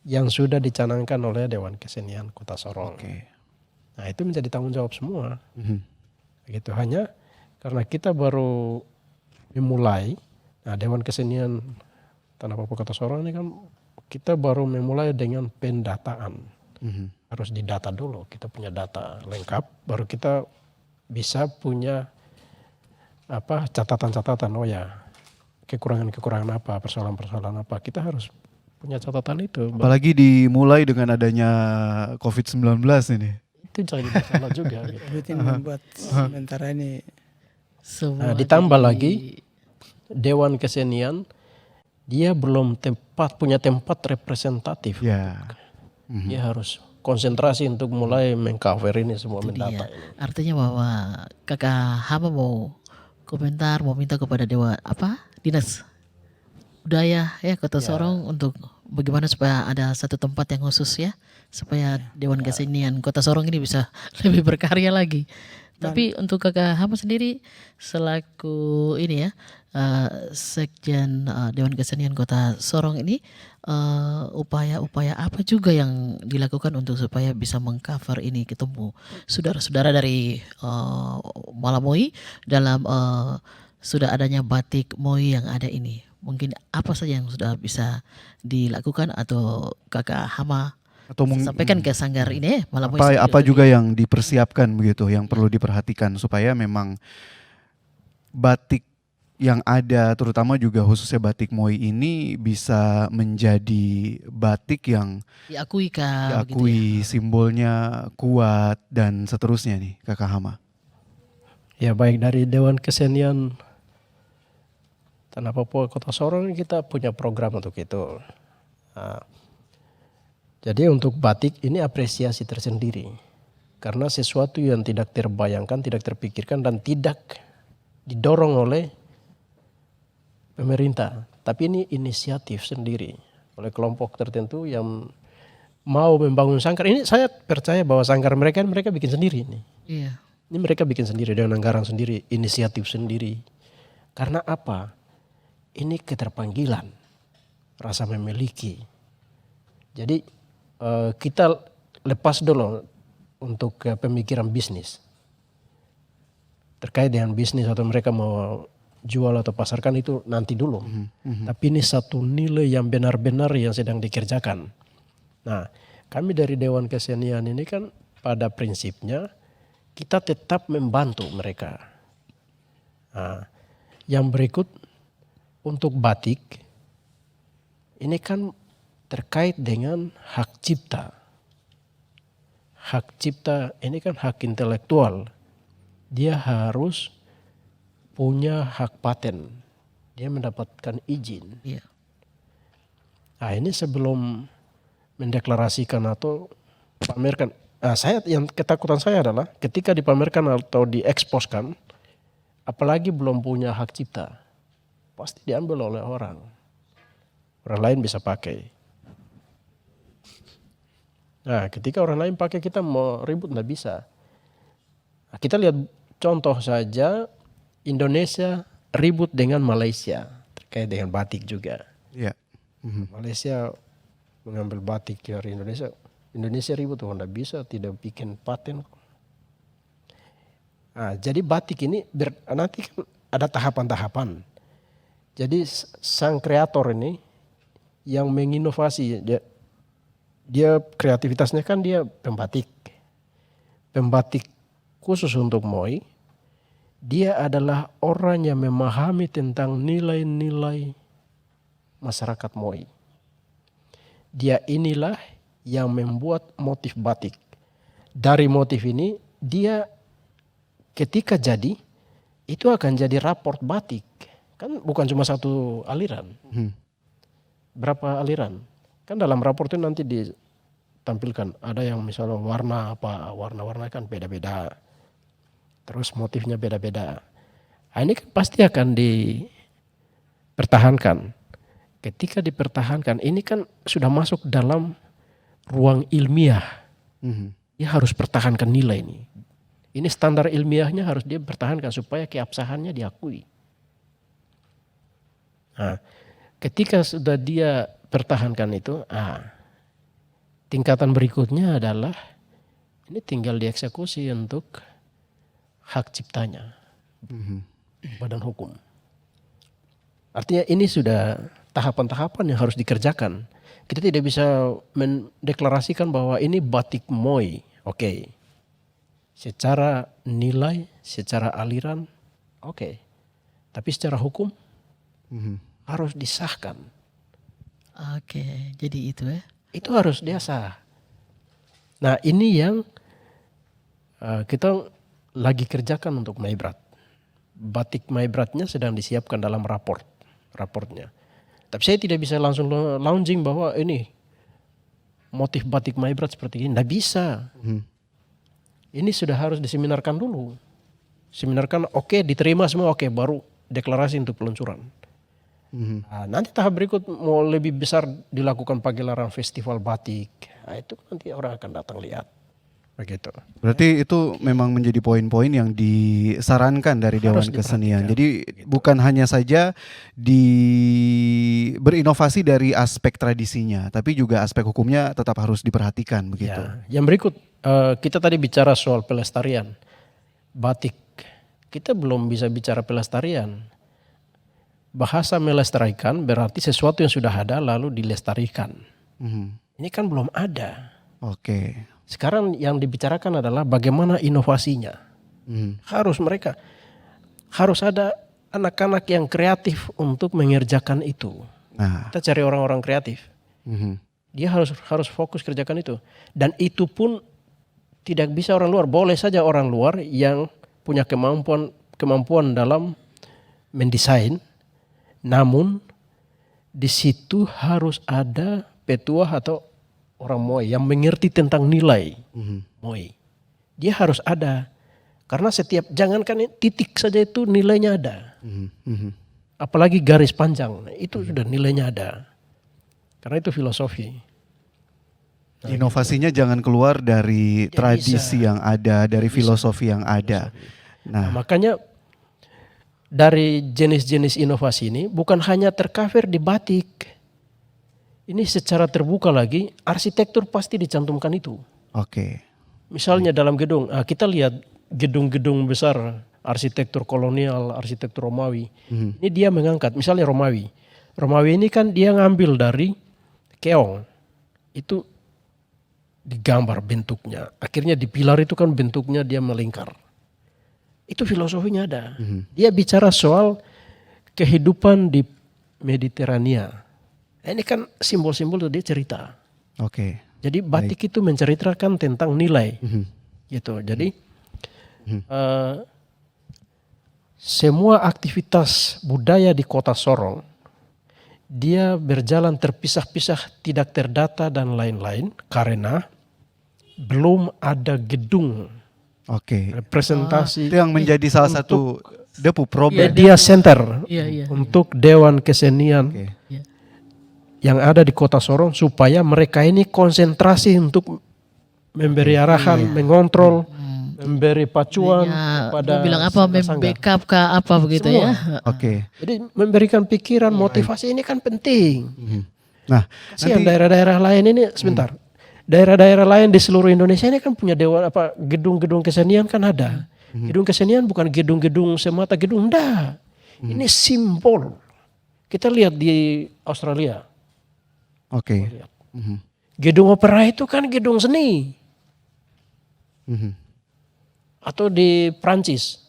yang sudah dicanangkan oleh Dewan Kesenian Kota Sorong.
Oke.
Nah itu menjadi tanggung jawab semua. Begitu, hanya karena kita baru memulai. Nah Dewan Kesenian Tanah Papua Kota Sorong ini kan kita baru memulai dengan pendataan. Harus didata dulu, kita punya data lengkap, baru kita bisa punya catatan-catatan. Oh ya, kekurangan-kekurangan apa, persoalan-persoalan apa, kita harus punya catatan itu.
Apalagi dimulai dengan adanya COVID-19 ini.
Itu jadi masalah juga. Gitu.
Itu yang membuat sementara ini
Semua
Ditambah
jadi-
lagi Dewan Kesenian dia belum punya tempat representatif.
Ya.
Dia harus konsentrasi untuk mulai mengcover ini semua,
Itu
mendata
dia.
ini.
Artinya bahwa Kakak Hama mau komentar, mau minta kepada Dinas Budaya ya Kota Sorong untuk bagaimana supaya ada satu tempat yang khusus ya, supaya Dewan Kesenian Kota Sorong ini bisa lebih berkarya lagi. Tapi untuk Kakak Hama sendiri selaku ini ya Sekjen Dewan Kesenian Kota Sorong ini upaya-upaya apa juga yang dilakukan untuk supaya bisa mengcover ini, ketemu saudara-saudara dari Malamoi dalam sudah adanya batik Moi yang ada ini. Mungkin apa saja yang sudah bisa dilakukan atau Kakak Hama
Atau
sampaikan ke sanggar ini Malamoi
apa
sendiri
apa
untuk
juga yang dipersiapkan begitu, yang perlu diperhatikan supaya memang batik yang ada, terutama juga khususnya batik Moi ini bisa menjadi batik yang
diakui kah begitu ya?
diakui, simbolnya kuat dan seterusnya nih Kakak Hama.
Ya baik, dari Dewan Kesenian Tanah Papua Kota Sorong kita punya program untuk itu. Nah, jadi untuk batik ini apresiasi tersendiri. Karena sesuatu yang tidak terbayangkan, tidak terpikirkan dan tidak didorong oleh pemerintah. Tapi ini inisiatif sendiri oleh kelompok tertentu yang mau membangun sanggar. Ini saya percaya bahwa sanggar mereka bikin sendiri nih.
Iya.
Ini mereka bikin sendiri dengan anggaran sendiri, inisiatif sendiri. Karena apa? Ini keterpanggilan, rasa memiliki. Jadi kita lepas dulu untuk pemikiran bisnis. Terkait dengan bisnis atau mereka mau jual atau pasarkan itu nanti dulu. Tapi ini satu nilai yang benar-benar yang sedang dikerjakan. Nah, kami dari Dewan Kesenian ini kan pada prinsipnya kita tetap membantu mereka. Nah, yang berikut untuk batik ini kan terkait dengan hak cipta. Hak cipta ini kan hak intelektual. Dia harus punya hak paten. Dia mendapatkan izin.
Iya.
Nah, ini sebelum mendeklarasikan atau pamerkan. Nah, yang ketakutan saya adalah ketika dipamerkan atau dieksposkan, apalagi belum punya hak cipta, pasti diambil oleh orang. Orang lain bisa pakai. Nah, ketika orang lain pakai kita mau ribut nggak bisa. Nah, kita lihat contoh saja Indonesia ribut dengan Malaysia terkait dengan batik juga.
Iya.
Malaysia mengambil batik dari Indonesia. Indonesia ribut, nggak bisa, tidak bikin paten. Nah, jadi batik ini nanti kan ada tahapan-tahapan. Jadi sang kreator ini yang menginovasi, dia kreativitasnya kan dia pembatik khusus untuk Moi. Dia adalah orang yang memahami tentang nilai-nilai masyarakat Moi. Dia inilah yang membuat motif batik. Dari motif ini dia ketika jadi itu akan jadi raport batik. Kan bukan cuma satu aliran. Berapa aliran? Kan dalam raport itu nanti ditampilkan. Ada yang misalnya warna apa, warna-warna kan beda-beda. Terus motifnya beda-beda. Nah, ini kan pasti akan dipertahankan. Ketika dipertahankan, ini kan sudah masuk dalam ruang ilmiah. Dia harus pertahankan nilai ini. Ini standar ilmiahnya harus dia pertahankan supaya keabsahannya diakui. Nah, ketika sudah dia pertahankan itu, tingkatan berikutnya adalah ini tinggal dieksekusi untuk hak ciptanya, badan hukum. Artinya ini sudah tahapan-tahapan yang harus dikerjakan. Kita tidak bisa mendeklarasikan bahwa ini batik Moi, oke. Secara nilai, secara aliran, oke. Tapi secara hukum harus disahkan.
Oke, jadi itu ya.
Itu harus dia sah. Nah, ini yang kita lagi kerjakan untuk Maibrat. Batik Maibratnya sedang disiapkan dalam raportnya. Tapi saya tidak bisa langsung launching bahwa ini motif batik Maibrat seperti ini. Nggak bisa. Ini sudah harus diseminarkan dulu. Seminarkan oke, diterima semua oke, baru deklarasi untuk peluncuran. Nah, nanti tahap berikut mau lebih besar dilakukan pagelaran festival batik. Nah, itu nanti orang akan datang lihat. Begitu.
Berarti itu memang menjadi poin-poin yang disarankan dari Dewan
Harus
Kesenian.
diperhatikan.
Jadi bukan hanya saja berinovasi dari aspek tradisinya, tapi juga aspek hukumnya tetap harus diperhatikan begitu.
Ya. Yang berikut kita tadi bicara soal pelestarian batik. Kita belum bisa bicara pelestarian. Bahasa melestarikan berarti sesuatu yang sudah ada lalu dilestarikan. Ini kan belum ada.
Oke.
Sekarang yang dibicarakan adalah bagaimana inovasinya. Harus ada anak-anak yang kreatif untuk mengerjakan itu.
Nah,
Kita cari orang-orang kreatif. Dia harus fokus kerjakan itu. Dan itu pun tidak bisa orang luar. Boleh saja orang luar yang punya kemampuan dalam mendesain. Namun di situ harus ada petuah atau orang Moi yang mengerti tentang nilai Moi. Dia harus ada. Karena jangankan titik saja itu nilainya ada. Apalagi garis panjang, itu sudah nilainya ada. Karena itu filosofi.
inovasinya jangan keluar dari tradisi yang ada, dari filosofi yang ada.
Nah, makanya dari jenis-jenis inovasi ini bukan hanya tercover di batik. ini secara terbuka lagi, arsitektur pasti dicantumkan itu.
Oke.
Misalnya dalam gedung, kita lihat gedung-gedung besar, arsitektur kolonial, arsitektur Romawi. Ini dia mengangkat, misalnya Romawi. Romawi ini kan dia ngambil dari keong. Itu digambar bentuknya. Akhirnya di pilar itu kan bentuknya dia melingkar. Itu filosofinya ada. Dia bicara soal kehidupan di Mediterania. Ini kan simbol-simbol itu dia cerita.
Oke.
Jadi batik itu menceritakan tentang nilai. Gitu. Jadi semua aktivitas budaya di kota Sorong dia berjalan terpisah-pisah, tidak terdata dan lain-lain karena belum ada gedung
Oke.
representasi.
Itu yang menjadi salah satu depu problem.
Media center
Iya.
untuk Dewan Kesenian
Oke.
yang ada di kota Sorong supaya mereka ini konsentrasi untuk memberi arahan, mengontrol, memberi pacuan kepada
Mau bilang apa,
sangga-sangga.
membackup kah apa begitu
Semua.
ya.
Oke.
Jadi memberikan pikiran, motivasi ini kan penting.
Nah,
Kasihan
nanti
daerah-daerah lain ini sebentar. Daerah-daerah lain di seluruh Indonesia ini kan punya dewan gedung-gedung kesenian kan ada. Gedung kesenian bukan gedung-gedung semata gedung, enggak. Ini simbol. Kita lihat di Australia.
oke.
Lihat. Gedung opera itu kan gedung seni. Atau di Prancis.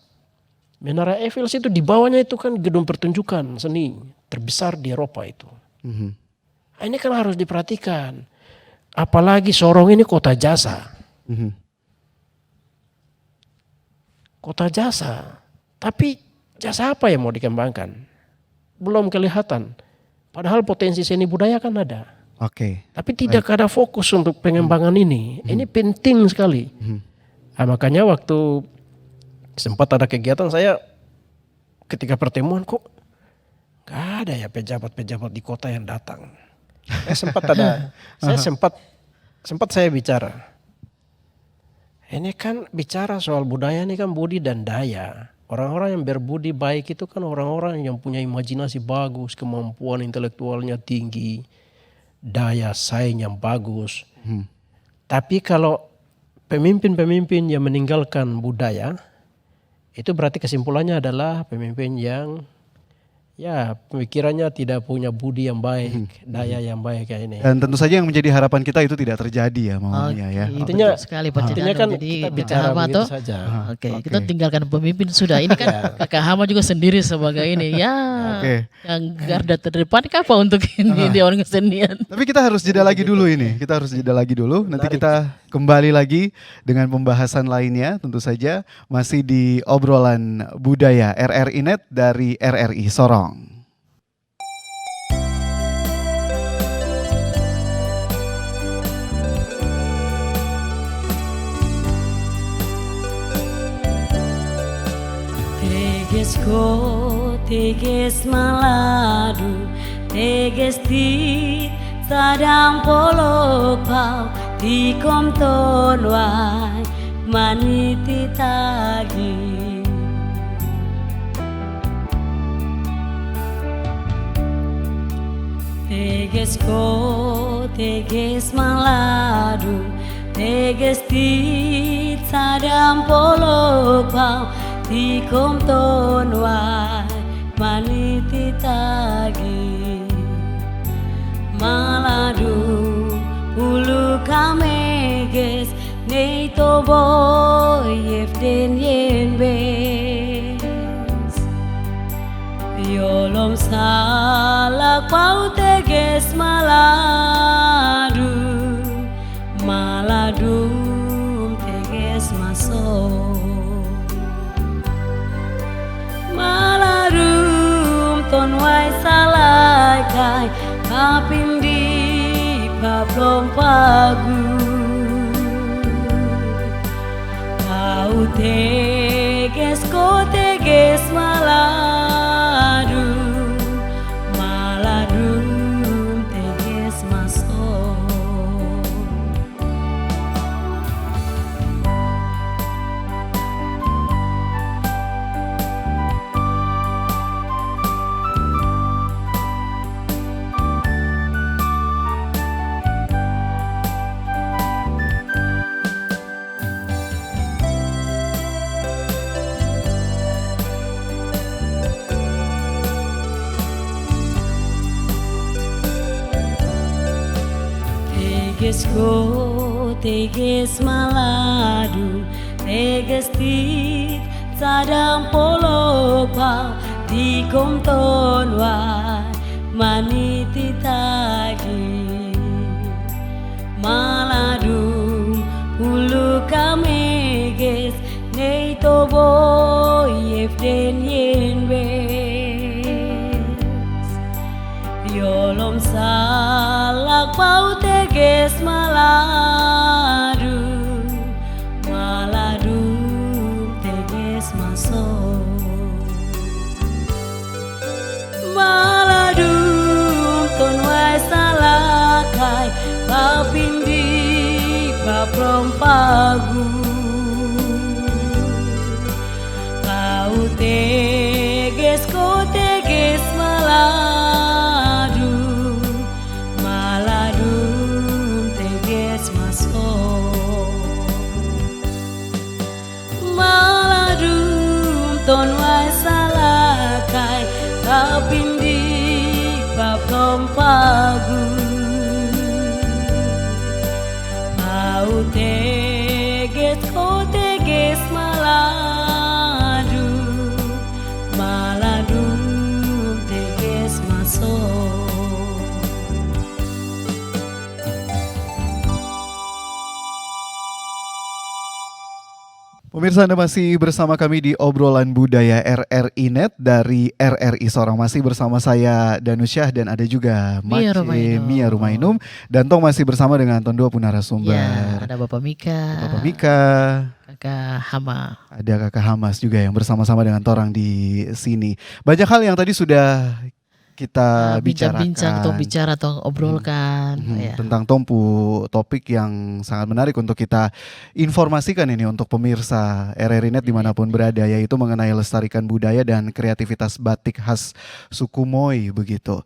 Menara Eiffel itu di bawahnya itu kan gedung pertunjukan seni terbesar di Eropa itu. Nah, ini kan harus diperhatikan. Apalagi Sorong ini kota jasa. Kota jasa. Tapi jasa apa yang mau dikembangkan? Belum kelihatan. Padahal potensi seni budaya kan ada.
Oke.
Tapi tidak ada fokus untuk pengembangan ini. Ini penting sekali. Nah, makanya waktu sempat ada kegiatan saya ketika pertemuan kok gak ada ya pejabat-pejabat di kota yang datang. Saya sempat saya bicara. Ini kan bicara soal budaya ini kan budi dan daya. Orang-orang yang berbudi baik itu kan orang-orang yang punya imajinasi bagus, kemampuan intelektualnya tinggi, daya saing yang bagus. Tapi kalau pemimpin-pemimpin yang meninggalkan budaya, itu berarti kesimpulannya adalah pemimpin yang ya pemikirannya tidak punya budi yang baik, daya yang baik kayak ini.
Dan tentu saja yang menjadi harapan kita itu tidak terjadi ya maunya ya.
Oke,
Artinya-
betul sekali Pak
Artinya
Cidano.
kan
Jadi
kita
Kakak
bicara
Hama
begitu
tuh,
saja.
Oke,
Oke.
kita tinggalkan pemimpin sudah. Ini kan Kakak Hama juga sendiri sebagai ini ya,
Oke.
yang garda terdepan apa untuk ini di orang kesenian.
Tapi kita harus jeda lagi dulu ini. Kita harus jeda lagi dulu. Nanti kita kembali lagi dengan pembahasan lainnya tentu saja masih di obrolan budaya RRI Net dari RRI Sorong.
Teges ko, teges maladu, teges ti sadang polok pau, ti kom ton wai, maniti tagi. Teges ko, teges maladu, teges ti sadang polok pau, ti kom ton wai, maniti tagi. Maladu ulu kameges nei to boy yeften yen bes. Yolom salak pau teges maladu, maladum teges masuk. Malarum ton wai salai kai kapim di paplong pagu. Kau teges ko teges maladu, maladum teges masuk. teges maladu, teges tit sadam polopa di komton wai maniti tagi maladu ulu kameges nei tobo yefden yenbes yolom salak pau teges maladu maladu teges maso maladu ton wai salakai papindi paprompagu kau teges ko teges maladu maladu teges maso maladu ton wai salakai kapindi paprompagu kau teges ko teges maladu maladu teges maso
Pemirsa, Anda masih bersama kami di obrolan budaya RRI Net dari RRI Sorong. Masih bersama saya Danusyah dan ada juga
Mia
Mace
Rumainum.
Mia Rumainum. Dan Tong masih bersama dengan Ton dua punarasumber.
Ya, ada Bapak Mika,
Bapak Mika,
Kakak Hama.
ada Kakak Hamas juga yang bersama-sama dengan Torang di sini. Banyak hal yang tadi sudah kita
Bincang-bincang,
bicarakan.
bicara atau obrolkan. Ya.
Tentang Tompu, topik yang sangat menarik untuk kita informasikan ini untuk pemirsa RRI Net dimanapun berada, yaitu mengenai lestarikan budaya dan kreativitas batik khas suku Moi begitu.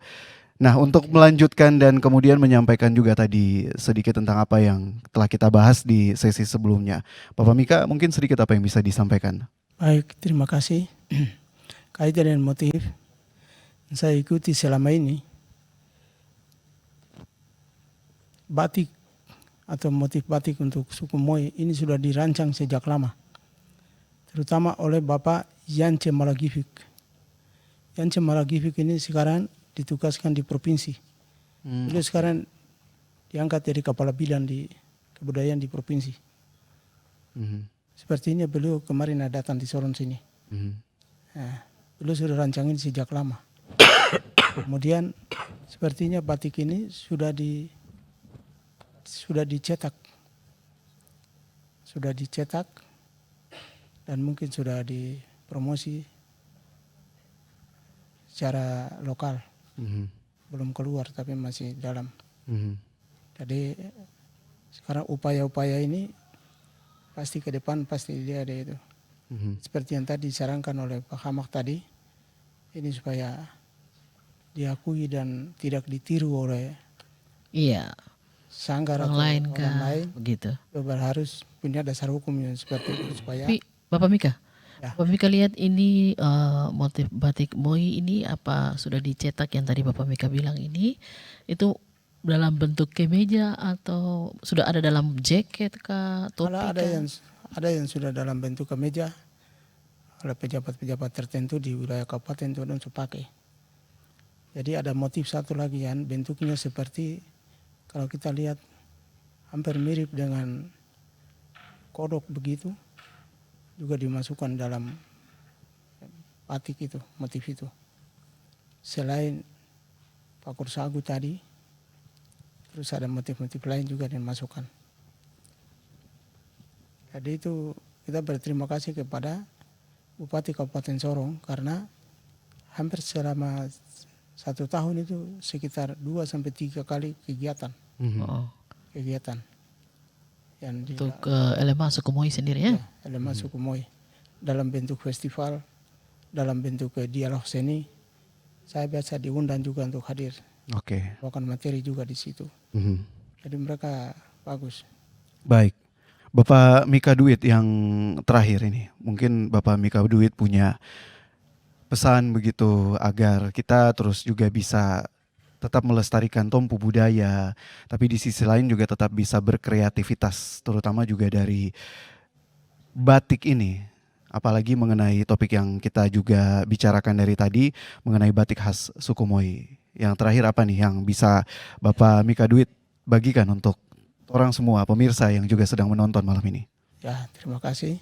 Nah, untuk melanjutkan dan kemudian menyampaikan juga tadi sedikit tentang apa yang telah kita bahas di sesi sebelumnya, Bapak Mika mungkin sedikit apa yang bisa disampaikan?
Baik, terima kasih. Kaitan dengan motif saya ikuti selama ini, batik atau motif batik untuk suku Moi ini sudah dirancang sejak lama, terutama oleh Bapak Yance Malagifik. Yance Malagifik ini sekarang ditugaskan di provinsi. Beliau sekarang diangkat jadi kepala bidang di kebudayaan di provinsi. Sepertinya beliau kemarin ada datang di Sorong sini. Nah, beliau sudah rancangin sejak lama. Kemudian sepertinya batik ini sudah dicetak dan mungkin sudah dipromosi secara lokal. Belum keluar tapi masih dalam. Jadi sekarang upaya-upaya ini pasti ke depan pasti dia ada itu. Seperti yang tadi disarankan oleh Pak Hamak tadi, ini supaya diakui dan tidak ditiru oleh
Iya,
sanggar
orang
atau
lain
orang
kah?
lain.
Begitu.
Harus punya dasar hukum yang seperti itu supaya
Tapi Bapak Mika,
Ya.
Bapak Mika lihat ini motif batik Moi ini apa sudah dicetak yang tadi Bapak Mika bilang ini itu dalam bentuk kemeja atau sudah ada dalam jaket kah, topi
kalau
kah?
ada yang sudah dalam bentuk kemeja oleh pejabat-pejabat tertentu di wilayah kabupaten itu dan pakai. Jadi ada motif satu lagi yang bentuknya seperti kalau kita lihat hampir mirip dengan kodok begitu, juga dimasukkan dalam batik itu, motif itu. Selain pakur sagu tadi, terus ada motif-motif lain juga dimasukkan. Jadi itu kita berterima kasih kepada Bupati Kabupaten Sorong karena hampir selama 1 tahun itu sekitar 2-3 kali kegiatan
Oh,
yang
untuk elemen suku Moi sendiri ya?
elemen suku Moi dalam bentuk festival, dalam bentuk dialog seni. Saya biasa diundang juga untuk hadir,
Oke.
bawakan materi juga di situ. Jadi mereka bagus.
Baik. Bapak Mika Duit yang terakhir ini. Mungkin Bapak Mika Duit punya pesan begitu agar kita terus juga bisa tetap melestarikan tompu budaya, tapi di sisi lain juga tetap bisa berkreativitas, terutama juga dari batik ini. Apalagi mengenai topik yang kita juga bicarakan dari tadi, mengenai batik khas suku Moi. Yang terakhir apa nih yang bisa Bapak Mika Duit bagikan untuk orang semua pemirsa yang juga sedang menonton malam ini?
Ya, terima kasih.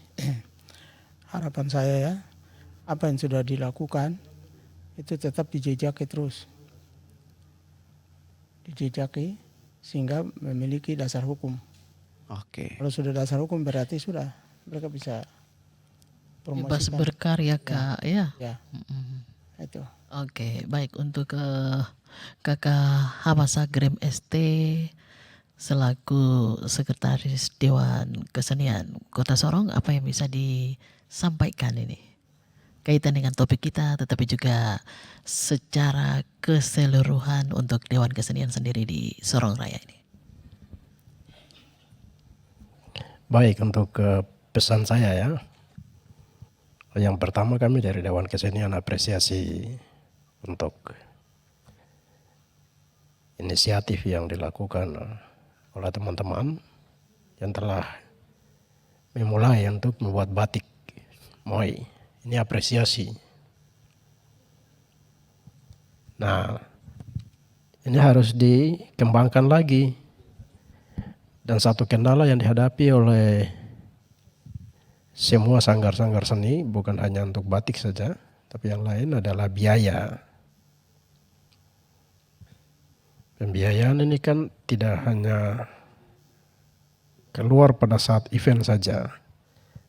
Harapan saya ya, apa yang sudah dilakukan itu tetap dijejaki terus. Dijejaki sehingga memiliki dasar hukum.
Oke.
Kalau sudah dasar hukum berarti sudah mereka bisa
Bebas
promosikan.
berkarya Kak ya.
Ya, itu.
Oke, baik untuk Kakak Hamasa Grem ST selaku Sekretaris Dewan Kesenian Kota Sorong, apa yang bisa disampaikan ini kaitan dengan topik kita, tetapi juga secara keseluruhan untuk Dewan Kesenian sendiri di Sorong Raya ini.
Baik, untuk pesan saya ya. Yang pertama, kami dari Dewan Kesenian apresiasi untuk inisiatif yang dilakukan oleh teman-teman yang telah memulai untuk membuat batik Moi. Ini apresiasi. Nah, ini harus dikembangkan lagi. Dan satu kendala yang dihadapi oleh semua sanggar-sanggar seni, bukan hanya untuk batik saja, tapi yang lain adalah biaya. Pembiayaan ini kan tidak hanya keluar pada saat event saja,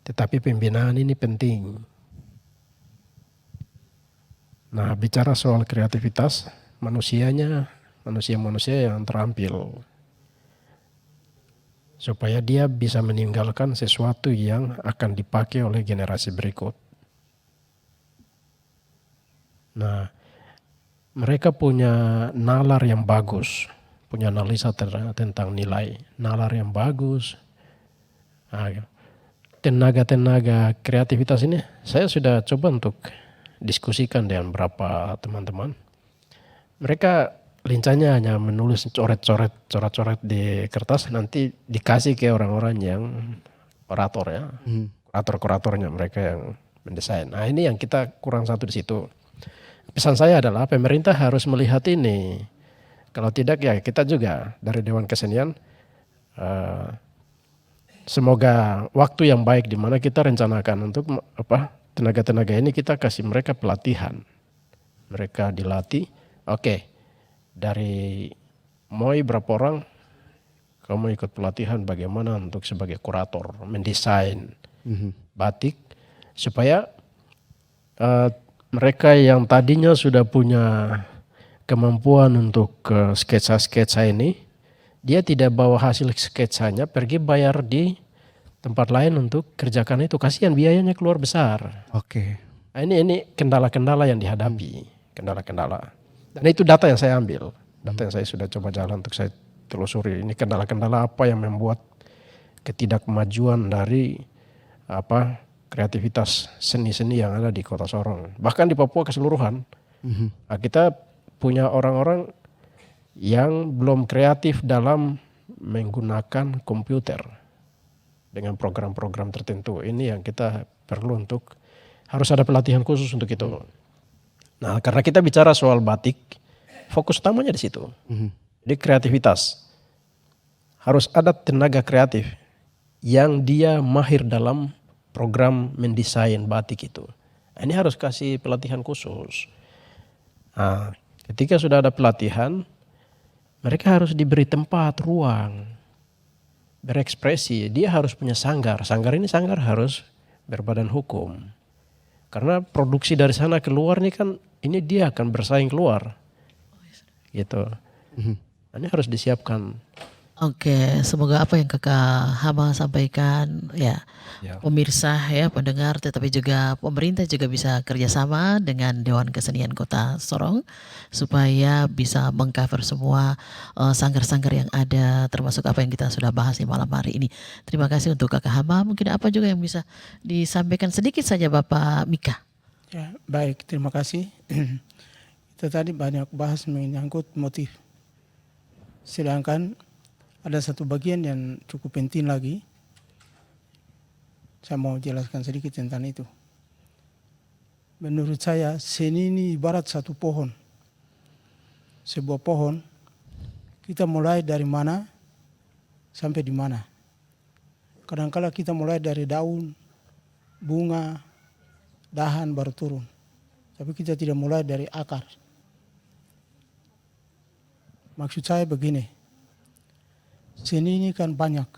tetapi pembinaan ini penting. Nah, bicara soal kreativitas, manusia-manusia yang terampil, supaya dia bisa meninggalkan sesuatu yang akan dipakai oleh generasi berikut. Nah, mereka punya nalar yang bagus, punya analisa tentang nilai, nalar yang bagus. Nah, tenaga-tenaga kreativitas ini saya sudah coba untuk diskusikan dengan beberapa teman-teman. Mereka lincahnya hanya menulis coret-coret di kertas, nanti dikasih ke orang-orang yang kurator ya, kurator-kuratornya mereka yang mendesain. Nah, ini yang kita kurang satu di situ. Pesan saya adalah pemerintah harus melihat ini. Kalau tidak ya kita juga dari Dewan Kesenian semoga waktu yang baik di mana kita rencanakan untuk tenaga-tenaga ini kita kasih mereka pelatihan. Mereka dilatih, oke, dari Moi berapa orang kamu ikut pelatihan bagaimana untuk sebagai kurator mendesain batik supaya mereka yang tadinya sudah punya kemampuan untuk sketsa-sketsa ini, dia tidak bawa hasil sketsanya pergi bayar di tempat lain untuk kerjakan itu, kasihan biayanya keluar besar.
Oke.
Nah, ini kendala-kendala yang dihadapi, kendala-kendala. Dan itu data yang saya ambil, data yang saya sudah coba jalan untuk saya telusuri. Ini kendala-kendala apa yang membuat ketidakmajuan dari kreativitas seni-seni yang ada di Kota Sorong, bahkan di Papua keseluruhan. Nah, kita punya orang-orang yang belum kreatif dalam menggunakan komputer dengan program-program tertentu. Ini yang kita perlu untuk harus ada pelatihan khusus untuk itu. Nah, karena kita bicara soal batik, fokus utamanya di situ. Di kreativitas. Harus ada tenaga kreatif yang dia mahir dalam program mendesain batik itu. Nah, ini harus kasih pelatihan khusus. Nah, ketika sudah ada pelatihan, mereka harus diberi tempat, ruang, berekspresi. Dia harus punya sanggar. Sanggar harus berbadan hukum. Karena produksi dari sana keluar nih kan, ini dia akan bersaing keluar. Gitu. Ini harus disiapkan.
Oke, semoga apa yang Kakak Hama sampaikan ya, pemirsa ya, pendengar, tetapi juga pemerintah juga bisa kerjasama dengan Dewan Kesenian Kota Sorong supaya bisa mengcover semua sanggar-sanggar yang ada, termasuk apa yang kita sudah bahas di malam hari ini. Terima kasih untuk Kakak Hama. Mungkin apa juga yang bisa disampaikan sedikit saja Bapak Mika?
Ya, baik, terima kasih. kita tadi banyak bahas menyangkut motif. Sedangkan ada satu bagian yang cukup penting lagi. Saya mau jelaskan sedikit tentang itu. Menurut saya seni ini ibarat satu pohon. Sebuah pohon, kita mulai dari mana sampai di mana. Kadang-kala kita mulai dari daun, bunga, dahan baru turun. Tapi kita tidak mulai dari akar. Maksud saya begini, seni ini kan banyak.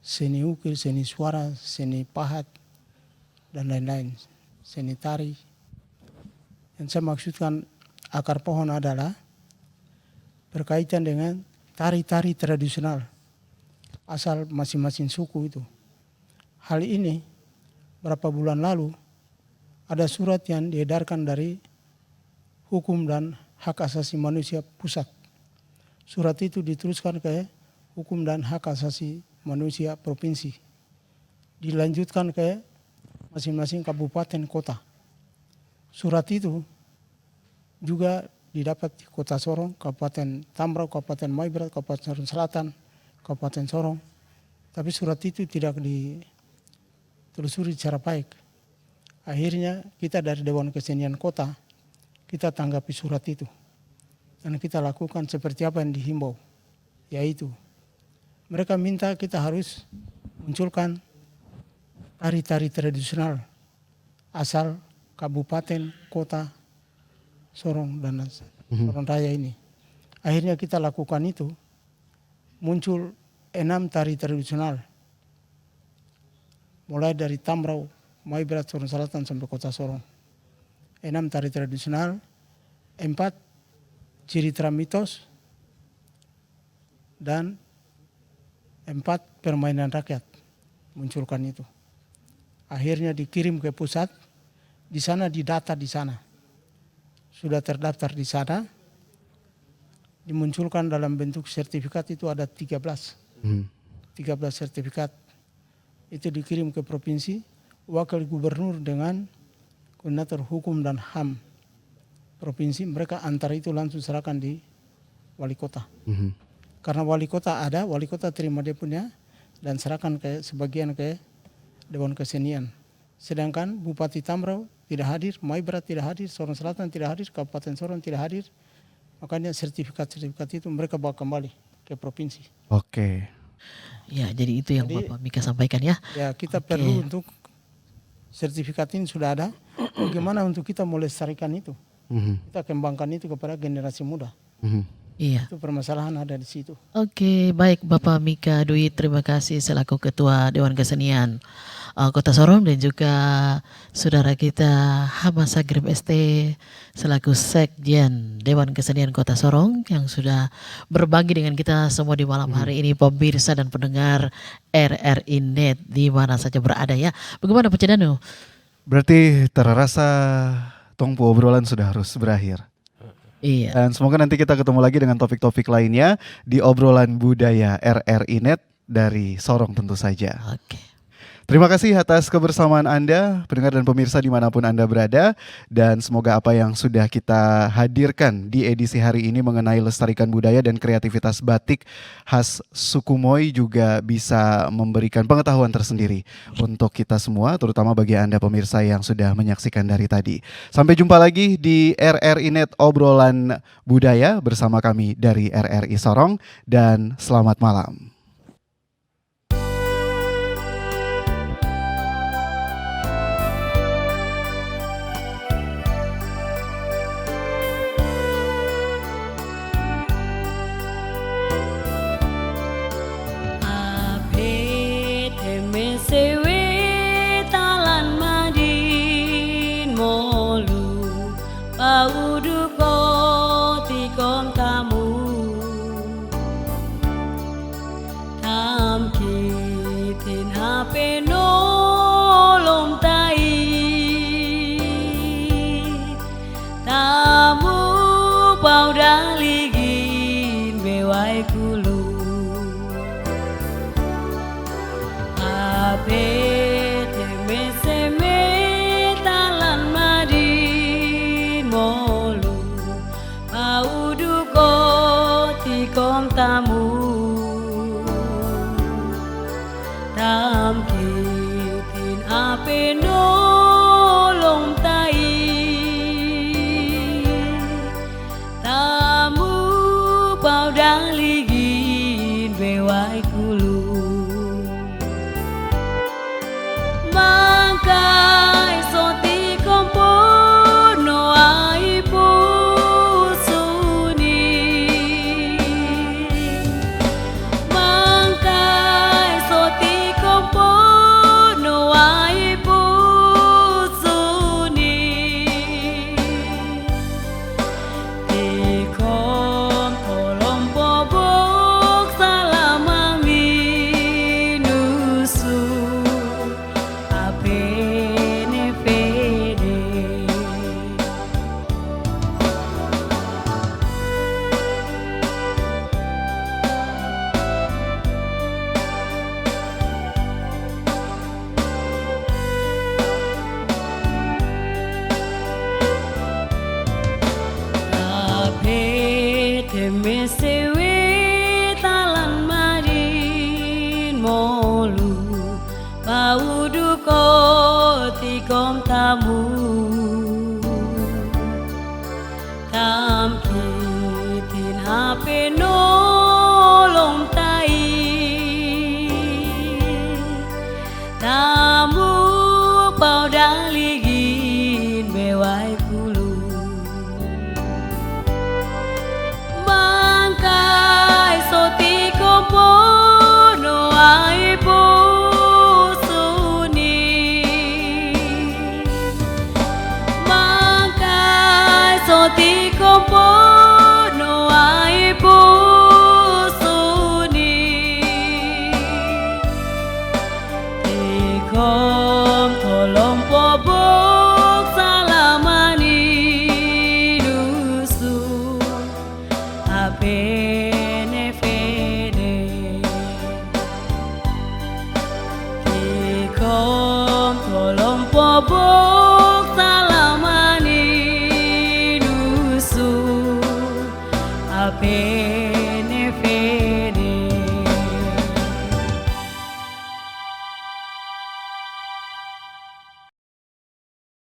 Seni ukir, seni suara, seni pahat, dan lain-lain. Seni tari. Yang saya maksudkan akar pohon adalah berkaitan dengan tari-tari tradisional asal masing-masing suku itu. Hal ini berapa bulan lalu ada surat yang diedarkan dari Hukum dan Hak Asasi Manusia Pusat. Surat itu diteruskan ke Hukum dan Hak Asasi Manusia Provinsi. Dilanjutkan ke masing-masing kabupaten kota. Surat itu juga didapat di Kota Sorong, Kabupaten Tambrau, Kabupaten Maibrat, Kabupaten Sorong Selatan, Kabupaten Sorong. Tapi surat itu tidak ditelusuri secara baik. Akhirnya kita dari Dewan Kesenian Kota, kita tanggapi surat itu. Dan kita lakukan seperti apa yang dihimbau. Yaitu, mereka minta kita harus munculkan tari-tari tradisional asal kabupaten, kota, Sorong dan Sorong Raya ini. Akhirnya kita lakukan itu, muncul 6 tari tradisional. Mulai dari Tambrau, Maibrat, Sorong Selatan sampai Kota Sorong. 6 tari tradisional, 4 cerita mitos, dan 4 permainan rakyat. Munculkan itu. Akhirnya dikirim ke pusat, di sana didata di sana. Sudah terdaftar di sana, dimunculkan dalam bentuk sertifikat itu ada 13. 13 sertifikat. Itu dikirim ke provinsi, wakil gubernur dengan koordinator hukum dan HAM provinsi, mereka antar itu langsung serahkan di wali kota. Karena wali kota ada, wali kota terima dia punya dan serahkan ke sebagian ke Dewan Kesenian. Sedangkan Bupati Tambrau tidak hadir, Maibrat tidak hadir, Sorong Selatan tidak hadir, Kabupaten Sorong tidak hadir. Makanya sertifikat-sertifikat itu mereka bawa kembali ke provinsi.
Oke.
Ya, jadi itu yang
Jadi,
Bapak Mika sampaikan ya.
Ya, kita
Oke.
perlu untuk sertifikat ini sudah ada. Bagaimana untuk kita melestarikan itu? Kita kembangkan itu kepada generasi muda.
Iya.
Itu permasalahan ada di situ.
Oke, baik Bapak Mika Dwi, terima kasih selaku Ketua Dewan Kesenian Kota Sorong, dan juga saudara kita Hamasa Grip ST selaku Sekjen Dewan Kesenian Kota Sorong yang sudah berbagi dengan kita semua di malam hari ini, pemirsa dan pendengar RRI Net di mana saja berada ya. Bagaimana Pak Cedanu?
Berarti terasa tongpu obrolan sudah harus berakhir.
Iya.
Dan semoga nanti kita ketemu lagi dengan topik-topik lainnya di obrolan budaya RRI Net dari Sorong tentu saja.
Oke.
Terima kasih atas kebersamaan Anda, pendengar dan pemirsa dimanapun Anda berada. Dan semoga apa yang sudah kita hadirkan di edisi hari ini mengenai lestarikan budaya dan kreativitas batik khas suku Moi juga bisa memberikan pengetahuan tersendiri untuk kita semua, terutama bagi Anda pemirsa yang sudah menyaksikan dari tadi. Sampai jumpa lagi di RRI Net obrolan budaya bersama kami dari RRI Sorong, dan selamat malam.
Sewe talan madin molu paudu koti kom tamu tam kitin hape nolom tai tamu pau daligin bewai kulu Bete me se me talan madin mo tamu tam kitin ape nolong tai tamu pau daligin bewai kulu mangkai soti kompono ai pusuni mangkai soti kompono ai pusuni tikom tolong bobok salamami nusu apene fede apete mesewe talan marin molu bau duko tikom tamu tam kitin ape nolong tai tamu pau daligin bewai kulu mangkai soti kompono ai pusuni mangkai soti kompono ai pusuni tikom tolong pobok salamani dusu apene fede tikom tolong pobok salamani dusu apene